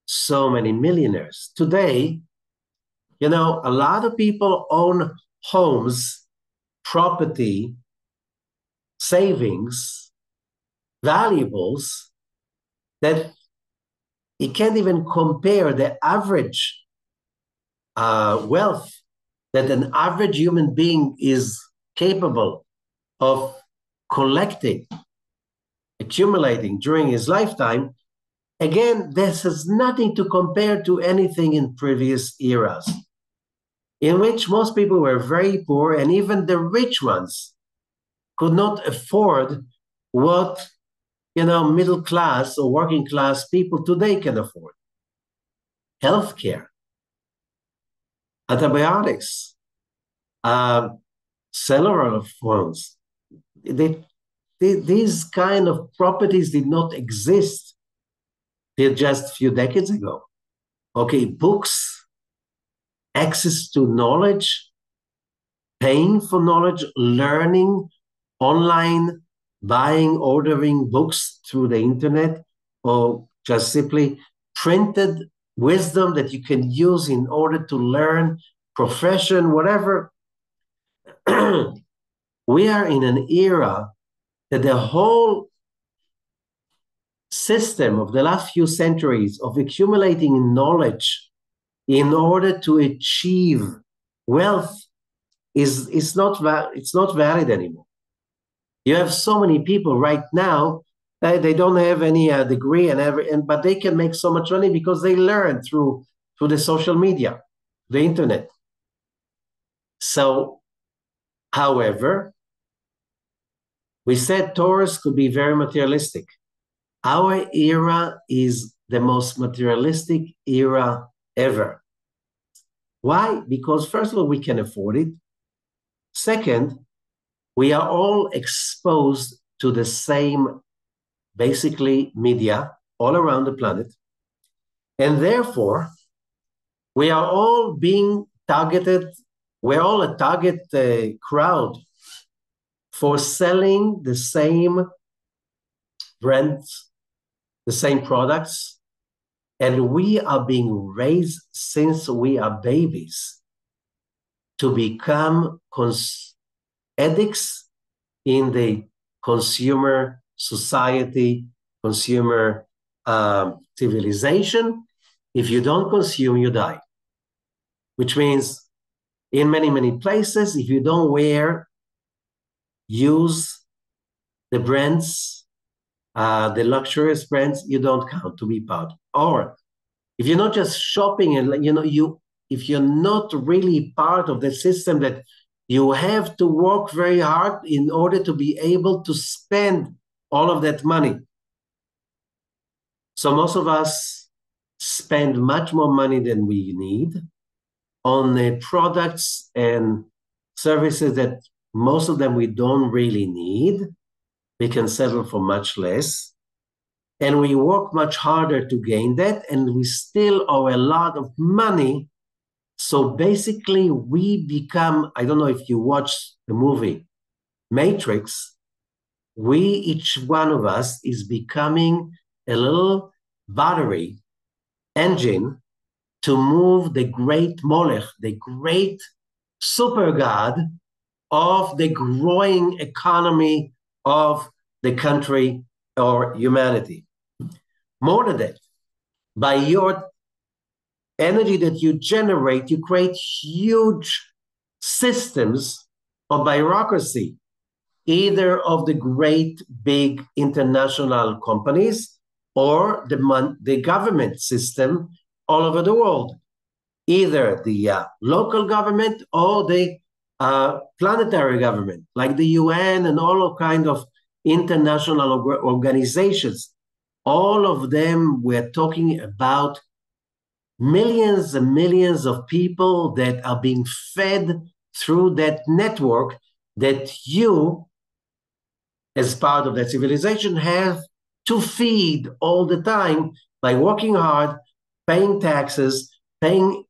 A: so many millionaires. Today, a lot of people own homes, property, savings, valuables that you can't even compare the average wealth that an average human being is capable of collecting, accumulating during his lifetime. Again, this has nothing to compare to anything in previous eras, in which most people were very poor, and even the rich ones could not afford what middle class or working class people today can afford. Healthcare, antibiotics, cellular phones. These kind of properties did not exist till just a few decades ago. Okay, books, access to knowledge, paying for knowledge, learning online, buying, ordering books through the internet, or just simply printed wisdom that you can use in order to learn, profession, whatever. We are in an era that the whole system of the last few centuries of accumulating knowledge in order to achieve wealth is not valid anymore. You have so many people right now they don't have any degree but they can make so much money because they learn through the social media, the internet. So, however, we said Taurus could be very materialistic. Our era is the most materialistic era ever. Why? Because first of all, we can afford it. Second, we are all exposed to the same, basically, media all around the planet. And therefore, we are all being targeted. We're all a target crowd for selling the same brands, the same products. And we are being raised since we are babies to become addicts in the consumer society, consumer civilization. If you don't consume, you die. Which means in many, many places, if you don't use the brands, the luxurious brands, you don't count to be part. Or if you're not just shopping and if you're not really part of the system that you have to work very hard in order to be able to spend all of that money. So most of us spend much more money than we need on products and services that most of them we don't really need. We can settle for much less. And we work much harder to gain that, and we still owe a lot of money. So basically, we become, I don't know if you watch the movie Matrix, each one of us is becoming a little battery engine to move the great Molech, the great super god of the growing economy of the country or humanity. More than that, by your energy that you generate, you create huge systems of bureaucracy, either of the great big international companies or the government system all over the world, either the local government or the planetary government, like the UN and all kind of international organizations. All of them, we're talking about millions and millions of people that are being fed through that network that you, as part of that civilization, have to feed all the time by working hard, paying taxes, paying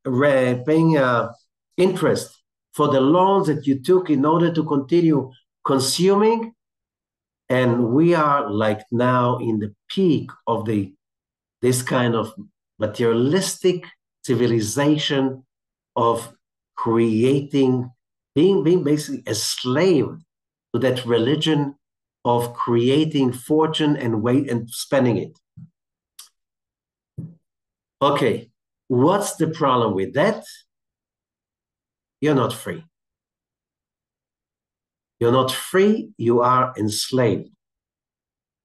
A: interest for the loans that you took in order to continue consuming. And we are like now in the peak of this kind of materialistic civilization of creating, being basically a slave to that religion of creating fortune and spending it. Okay, what's the problem with that? You're not free. You're not free, you are enslaved.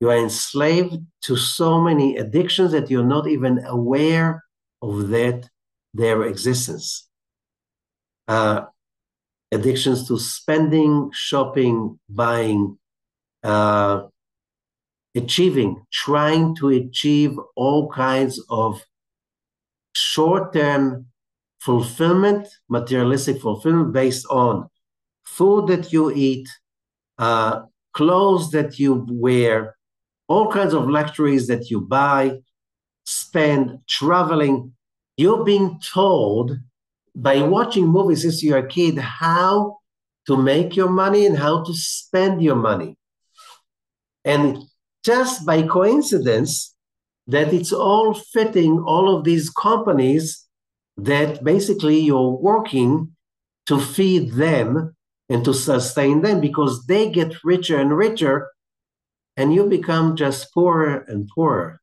A: You are enslaved to so many addictions that you're not even aware of their existence. Addictions to spending, shopping, buying, trying to achieve all kinds of short-term fulfillment, materialistic fulfillment based on food that you eat, clothes that you wear, all kinds of luxuries that you buy, spend, traveling. You're being told by watching movies since you're a kid how to make your money and how to spend your money. And just by coincidence, that it's all fitting all of these companies that basically you're working to feed them and to sustain them because they get richer and richer and you become just poorer and poorer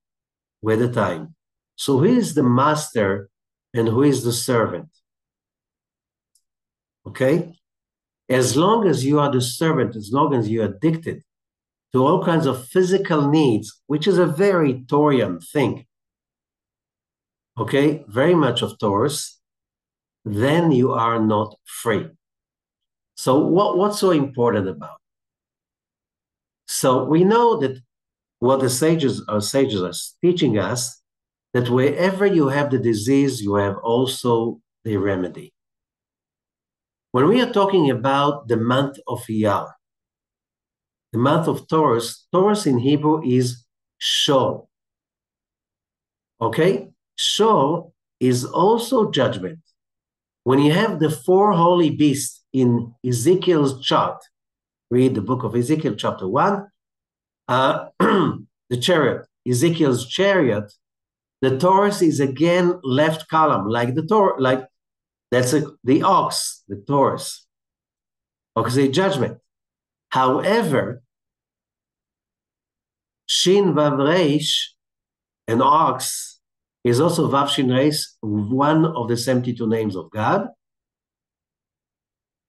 A: with the time. So who is the master and who is the servant? Okay? As long as you are the servant, as long as you're addicted to all kinds of physical needs, which is a very Taurian thing, okay, very much of Taurus, then you are not free. So what's so important about it? So we know that what the sages are teaching us, that wherever you have the disease, you have also the remedy. When we are talking about the month of Iyar, the month of Taurus, Taurus in Hebrew is Shaul. Okay? Shaul is also judgment. When you have the four holy beasts in Ezekiel's chart, read the book of Ezekiel, chapter 1, the chariot, Ezekiel's chariot, the Taurus is again left column, like the ox, the Taurus. Okay, judgment. However, Shin Vav Reish, an ox, is also Vav Shin Reish, one of the 72 names of God.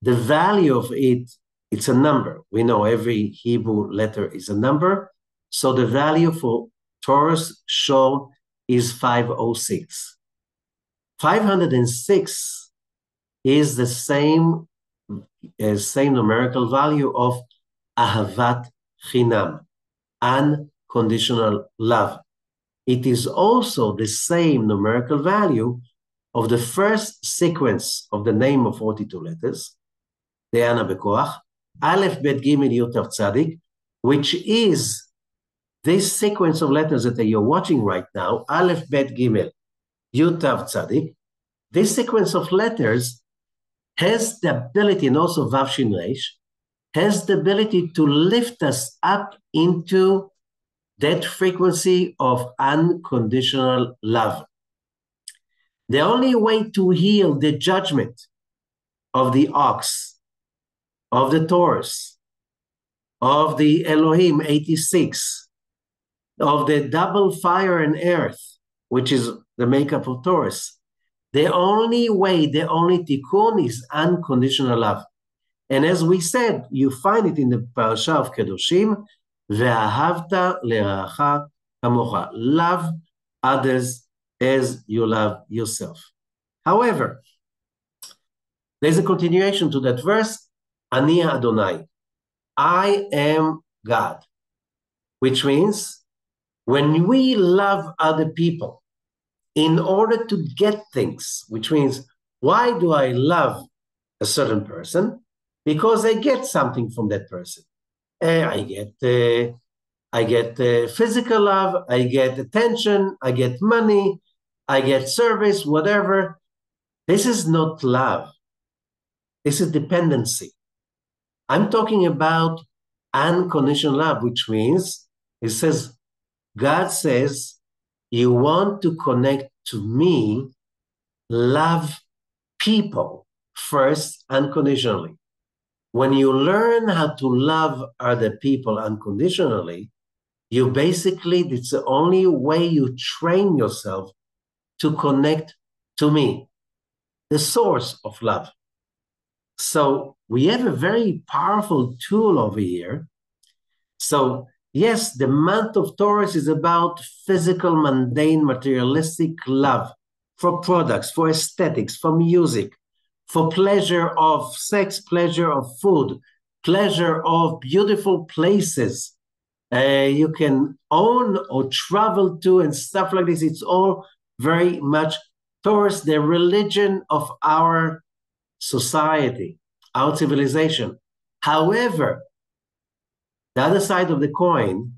A: The value of it, it's a number. We know every Hebrew letter is a number. So the value for Taurus Shaul is 506. 506 is the same numerical value of Ahavat Chinam, unconditional love. It is also the same numerical value of the first sequence of the name of 42 letters, De'ana Bekoach, Aleph Bet Gimel Yud Tav Tzadik, which is this sequence of letters that you're watching right now, Aleph Bet Gimel Yud Tav Tzadik. This sequence of letters has the ability, and also Vav Shin Reish, has the ability to lift us up into that frequency of unconditional love. The only way to heal the judgment of the ox, of the Taurus, of the Elohim 86, of the double fire and earth, which is the makeup of Taurus, The only way, the only tikkun is unconditional love. And as we said, you find it in the parasha of Kedoshim, ve'ahavta le'racha kamocha. Love others as you love yourself. However, there's a continuation to that verse, Ani Adonai. I am God, which means when we love other people in order to get things, which means, why do I love a certain person? Because I get something from that person. I get physical love, I get attention, I get money, I get service, whatever. This is not love. This is dependency. I'm talking about unconditional love, which means God says, you want to connect to me, love people first unconditionally. When you learn how to love other people unconditionally, it's the only way you train yourself to connect to me, the source of love. So we have a very powerful tool over here. So yes, the month of Taurus is about physical, mundane, materialistic love for products, for aesthetics, for music, for pleasure of sex, pleasure of food, pleasure of beautiful places you can own or travel to and stuff like this. It's all very much towards the religion of our society, our civilization. However, the other side of the coin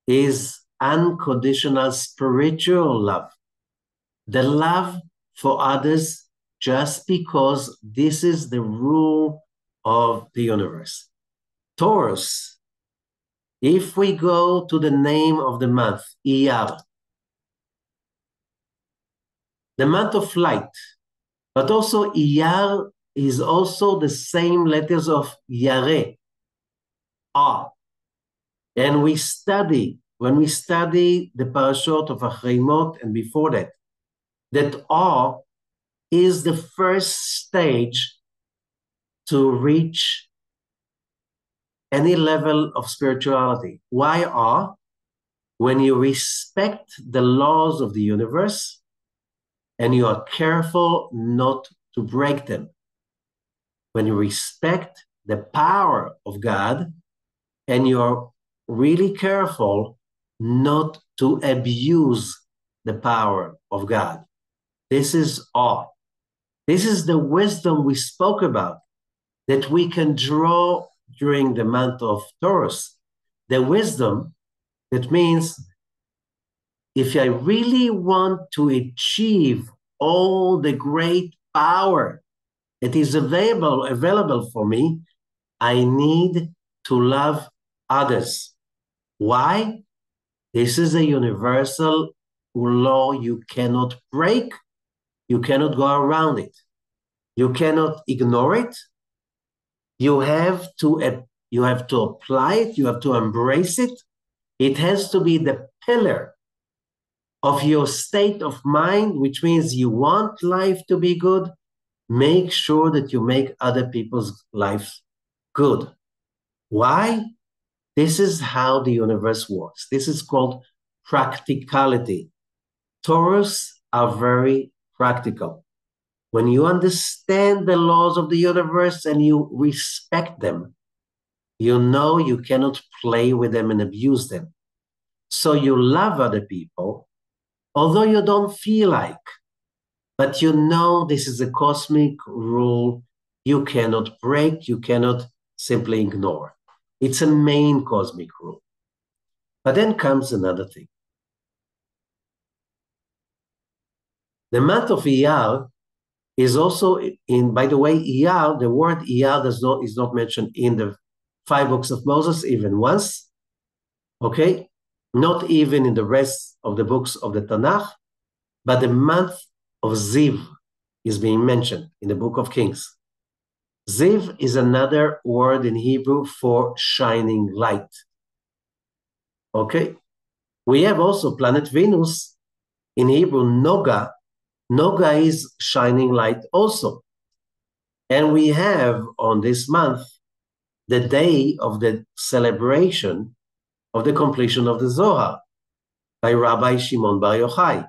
A: is unconditional spiritual love. The love for others just because this is the rule of the universe. Taurus, if we go to the name of the month, Iyar, the month of light, but also Iyar is also the same letters of Yare, awe. And when we study the parashot of Achreimot and before that awe is the first stage to reach any level of spirituality. Why awe? When you respect the laws of the universe and you are careful not to break them. When you respect the power of God and you're really careful not to abuse the power of God. This is awe. This is the wisdom we spoke about that we can draw during the month of Taurus. The wisdom that means if I really want to achieve all the great power that is available for me, I need to love others. Why? This is a universal law you cannot break. You cannot go around it. You cannot ignore it. You have to apply it. You have to embrace it. It has to be the pillar of your state of mind, which means you want life to be good. Make sure that you make other people's lives good. Why? This is how the universe works. This is called practicality. Taurus are very practical. When you understand the laws of the universe and you respect them, you know you cannot play with them and abuse them. So you love other people, although you don't feel like, but you know this is a cosmic rule you cannot break, you cannot simply ignore. It's a main cosmic rule. But then comes another thing. The month of Iyar is also by the way, Iyar, the word Iyar is not mentioned in the 5 books of Moses even once, okay? Not even in the rest of the books of the Tanakh, but the month of Ziv is being mentioned in the book of Kings. Ziv is another word in Hebrew for shining light. Okay? We have also planet Venus, in Hebrew, Noga, Noga is shining light also. And we have on this month the day of the celebration of the completion of the Zohar by Rabbi Shimon Bar Yochai.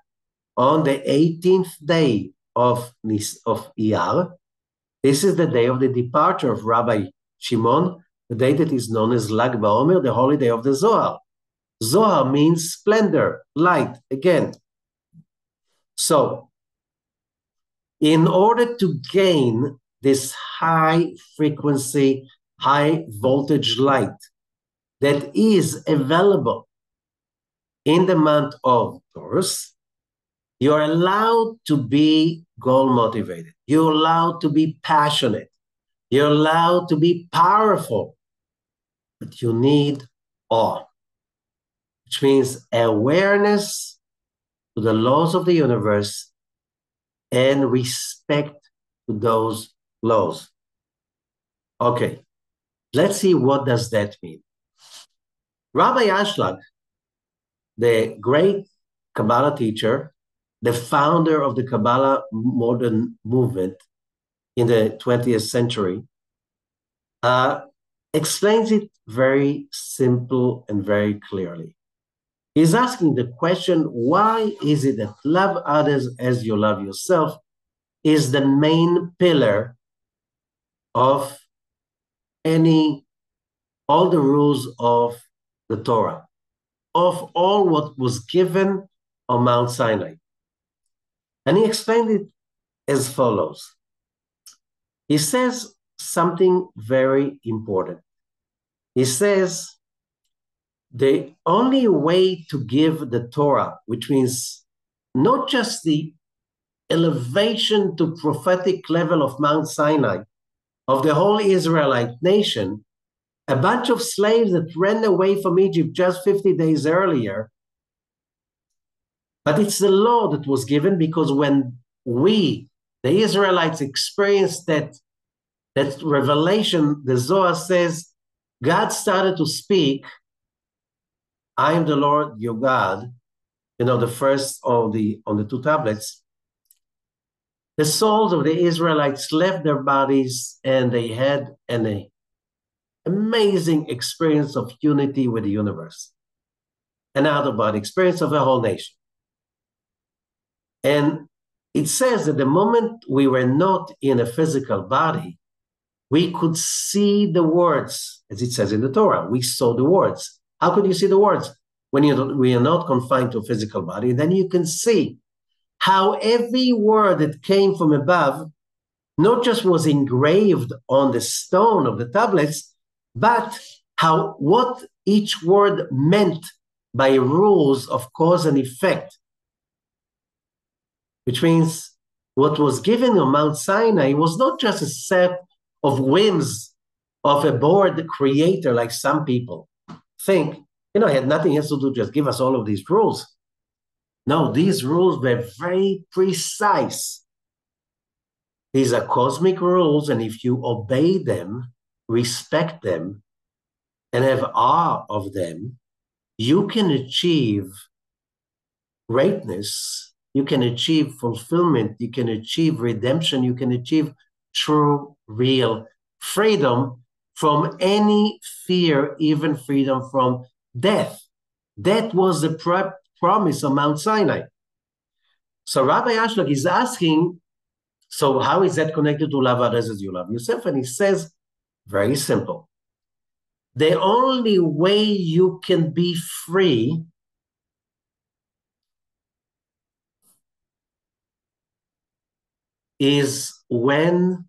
A: On the 18th day of Iyar, this is the day of the departure of Rabbi Shimon, the day that is known as Lag BaOmer, the holy day of the Zohar. Zohar means splendor, light, again. So, in order to gain this high frequency, high voltage light that is available in the month of Taurus, you're allowed to be goal motivated. You're allowed to be passionate. You're allowed to be powerful. But you need awe, which means awareness to the laws of the universe and respect to those laws. Okay, let's see what does that mean. Rabbi Ashlag, the great Kabbalah teacher, the founder of the Kabbalah modern movement in the 20th century, explains it very simple and very clearly. He's asking the question, why is it that love others as you love yourself is the main pillar of all the rules of the Torah, of all what was given on Mount Sinai? And he explained it as follows. He says something very important. He says, the only way to give the Torah, which means not just the elevation to prophetic level of Mount Sinai, of the whole Israelite nation, a bunch of slaves that ran away from Egypt just 50 days earlier. But it's the law that was given, because when we, the Israelites, experienced that revelation, the Zohar says, God started to speak, I am the Lord your God, the first on the two tablets. The souls of the Israelites left their bodies and they had an amazing experience of unity with the universe, an out-of-body experience of a whole nation. And it says that the moment we were not in a physical body, we could see the words, as it says in the Torah. We saw the words. How could you see the words? When we are not confined to a physical body, then you can see how every word that came from above not just was engraved on the stone of the tablets, but what each word meant by rules of cause and effect. Which means what was given on Mount Sinai was not just a set of whims of a bored creator like some people think, he had nothing else to do, just give us all of these rules. No, these rules were very precise. These are cosmic rules, and if you obey them, respect them, and have awe of them, you can achieve greatness, you can achieve fulfillment, you can achieve redemption, you can achieve true, real freedom from any fear, even freedom from death. That was the promise of Mount Sinai. So Rabbi Ashlag is asking, so how is that connected to love others as you love yourself? And he says, very simple. The only way you can be free is when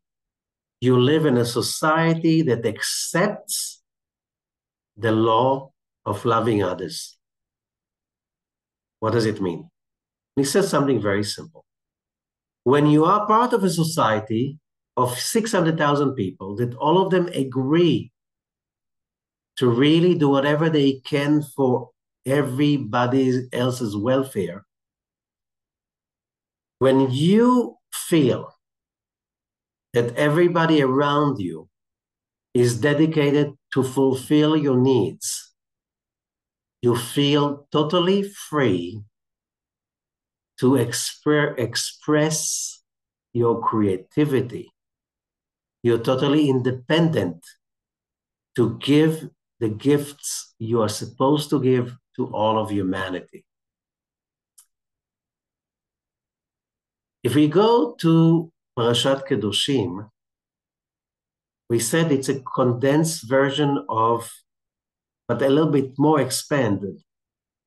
A: you live in a society that accepts the law of loving others. What does it mean? He says something very simple. When you are part of a society of 600,000 people, that all of them agree to really do whatever they can for everybody else's welfare, when you feel that everybody around you is dedicated to fulfill your needs, you feel totally free to express your creativity. You're totally independent to give the gifts you are supposed to give to all of humanity. If we go to Parashat Kedoshim, we said it's a condensed version of, but a little bit more expanded,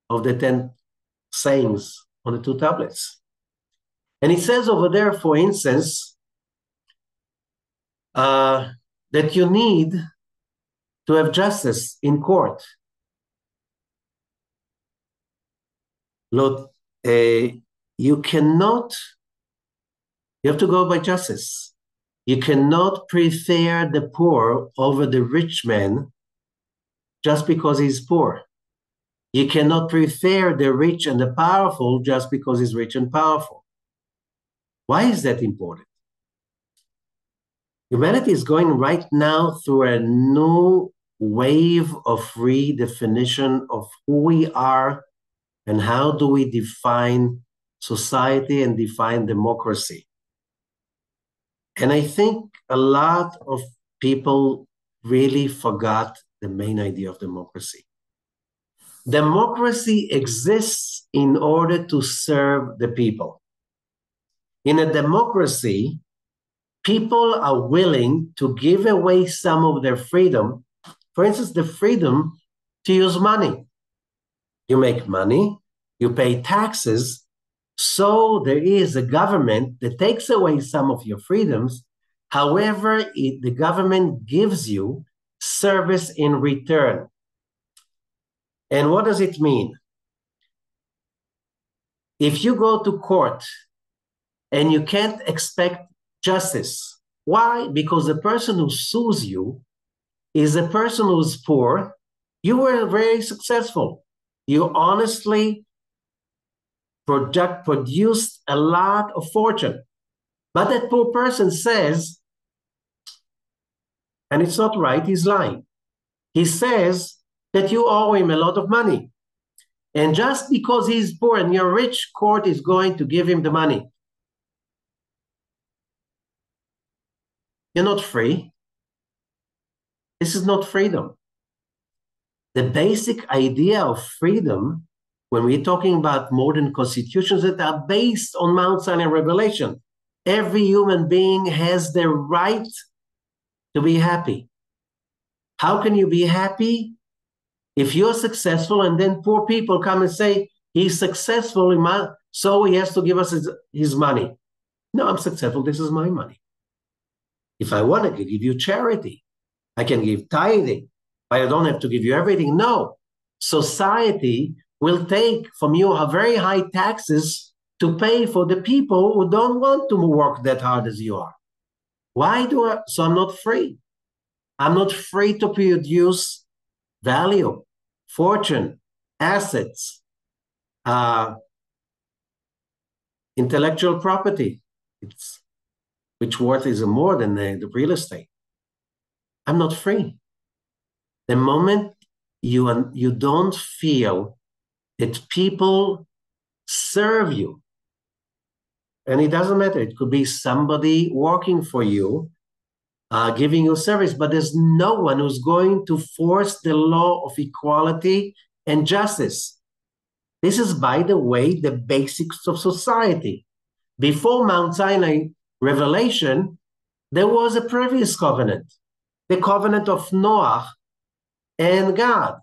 A: of the 10 sayings on the 2 tablets. And it says over there, for instance, that you need to have justice in court. Lord, you have to go by justice. You cannot prefer the poor over the rich man just because he's poor. You cannot prefer the rich and the powerful just because he's rich and powerful. Why is that important? Humanity is going right now through a new wave of redefinition of who we are and how do we define society and define democracy. And I think a lot of people really forgot the main idea of democracy. Democracy exists in order to serve the people. In a democracy, people are willing to give away some of their freedom. For instance, the freedom to use money. You make money, you pay taxes, so there is a government that takes away some of your freedoms. However, the government gives you service in return. And what does it mean? If you go to court and you can't expect justice, why? Because the person who sues you is a person who's poor. You were very successful. You honestly produced a lot of fortune. But that poor person says, and it's not right, he's lying. He says that you owe him a lot of money. And just because he's poor and you're rich, court is going to give him the money. You're not free. This is not freedom. The basic idea of freedom, when we're talking about modern constitutions that are based on Mount Sinai revelation, every human being has the right to be happy. How can you be happy if you're successful and then poor people come and say, he's successful, so he has to give us his money? No, I'm successful, this is my money. If I want to give you charity, I can give tithing, but I don't have to give you everything. No, society will take from you a very high taxes to pay for the people who don't want to work that hard as you are. So I'm not free. I'm not free to produce value, fortune, assets, intellectual property, which worth is more than the real estate. I'm not free. The moment you don't feel that people serve you, and it doesn't matter, it could be somebody working for you, giving you service, but there's no one who's going to force the law of equality and justice. This is, by the way, the basics of society. Before Mount Sinai revelation, there was a previous covenant, the covenant of Noah and God.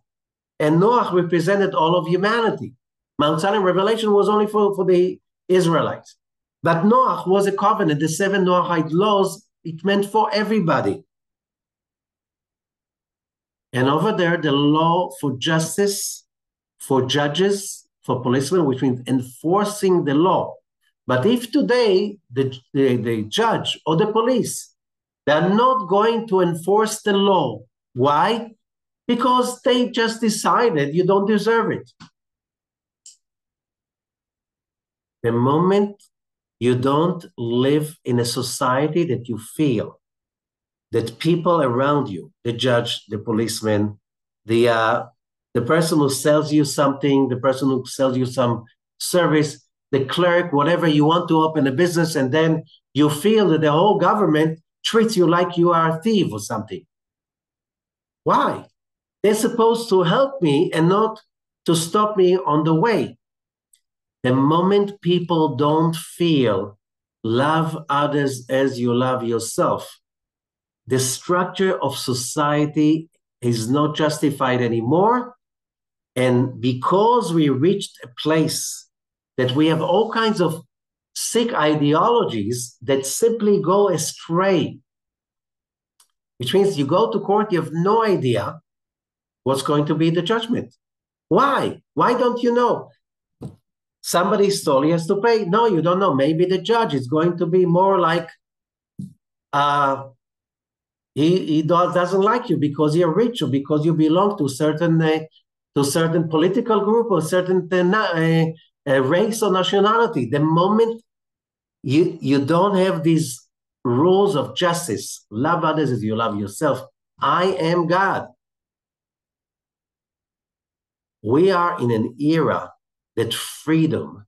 A: And Noah represented all of humanity. Mount Sinai revelation was only for the Israelites. But Noah was a covenant, the 7 Noahide laws, it meant for everybody. And over there, the law for justice, for judges, for policemen, which means enforcing the law. But if today the judge or the police, they're not going to enforce the law. Why? Because they just decided you don't deserve it. The moment you don't live in a society that you feel that people around you, the judge, the policeman, the person who sells you something, the person who sells you some service, the clerk, whatever you want to open a business, and then you feel that the whole government treats you like you are a thief or something. Why? They're supposed to help me and not to stop me on the way. The moment people don't feel love others as you love yourself, the structure of society is not justified anymore. And because we reached a place that we have all kinds of sick ideologies that simply go astray, which means you go to court, you have no idea what's going to be the judgment. Why? Why don't you know? Somebody stole, he has to pay. No, you don't know. Maybe the judge is going to be more like, he doesn't like you because you're rich or because you belong to a certain political group or certain race or nationality. The moment you don't have these rules of justice, love others as you love yourself. I am God. We are in an era that freedom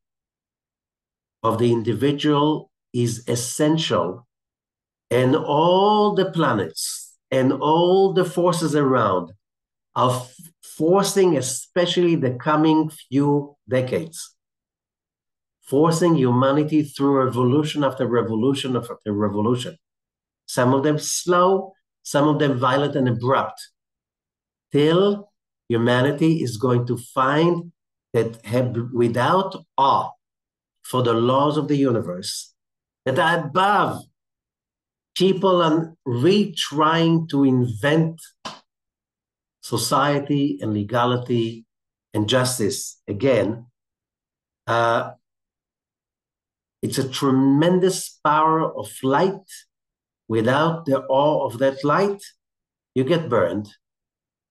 A: of the individual is essential, and all the planets and all the forces around are forcing, especially the coming few decades, forcing humanity through revolution after revolution after revolution. Some of them slow, some of them violent and abrupt, till humanity is going to find that without awe for the laws of the universe that are above, people are retrying to invent society and legality and justice again. It's a tremendous power of light. Without the awe of that light, you get burned,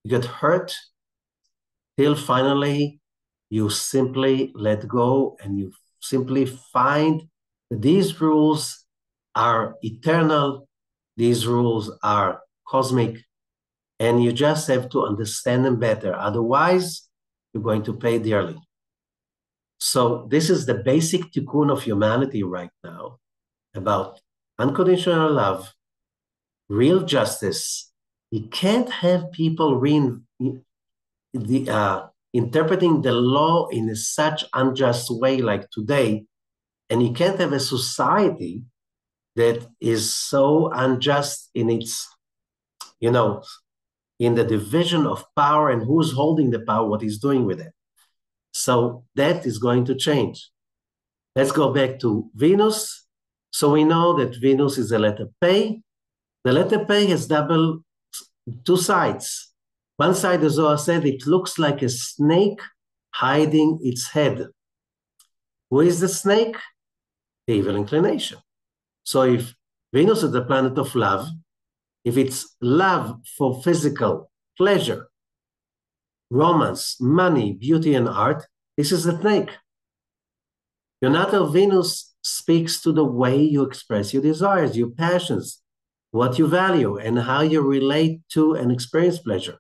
A: you get hurt, till finally you simply let go and you simply find that these rules are eternal, these rules are cosmic, and you just have to understand them better. Otherwise, you're going to pay dearly. So this is the basic tikkun of humanity right now, about unconditional love, real justice. You can't have people interpreting the law in such unjust way like today, and you can't have a society that is so unjust in its, in the division of power and who's holding the power, what he's doing with it. So that is going to change. Let's go back to Venus. So we know that Venus is a letter P. The letter P has two sides. One side, the Zohar said, it looks like a snake hiding its head. Who is the snake? The evil inclination. So if Venus is the planet of love, if it's love for physical pleasure, romance, money, beauty, and art, this is the snake. Your natal Venus speaks to the way you express your desires, your passions, what you value, and how you relate to and experience pleasure.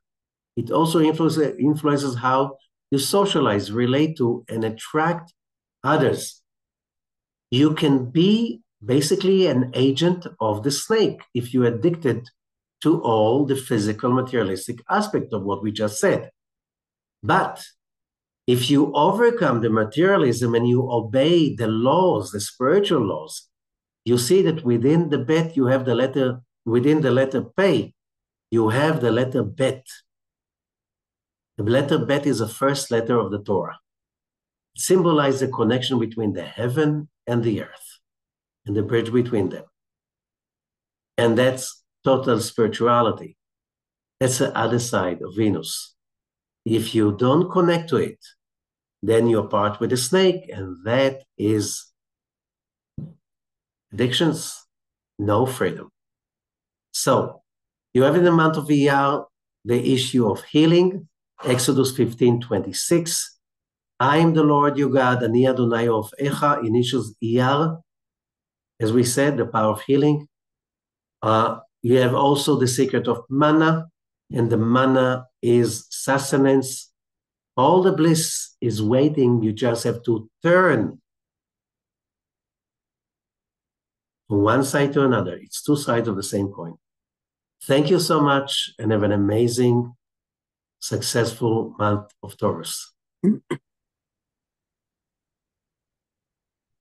A: It also influences how you socialize, relate to, and attract others. You can be basically an agent of the snake if you're addicted to all the physical, materialistic aspect of what we just said. But if you overcome the materialism and you obey the laws, the spiritual laws, you see that within the bet you have the letter, within the letter P, you have the letter Bet. The letter Bet is the first letter of the Torah. It symbolizes the connection between the heaven and the earth and the bridge between them. And that's total spirituality. That's the other side of Venus. If you don't connect to it, then you're part with the snake, and that is addictions, no freedom. So you have in the month of Iyar the issue of healing, Exodus 15:26. I am the Lord your God, Ani Adonai of Echa, initials Iyar. As we said, the power of healing. You have also the secret of manna, and the manna is sustenance. All the bliss is waiting. You just have to turn from one side to another. It's two sides of the same coin. Thank you so much and have an amazing, successful month of Taurus.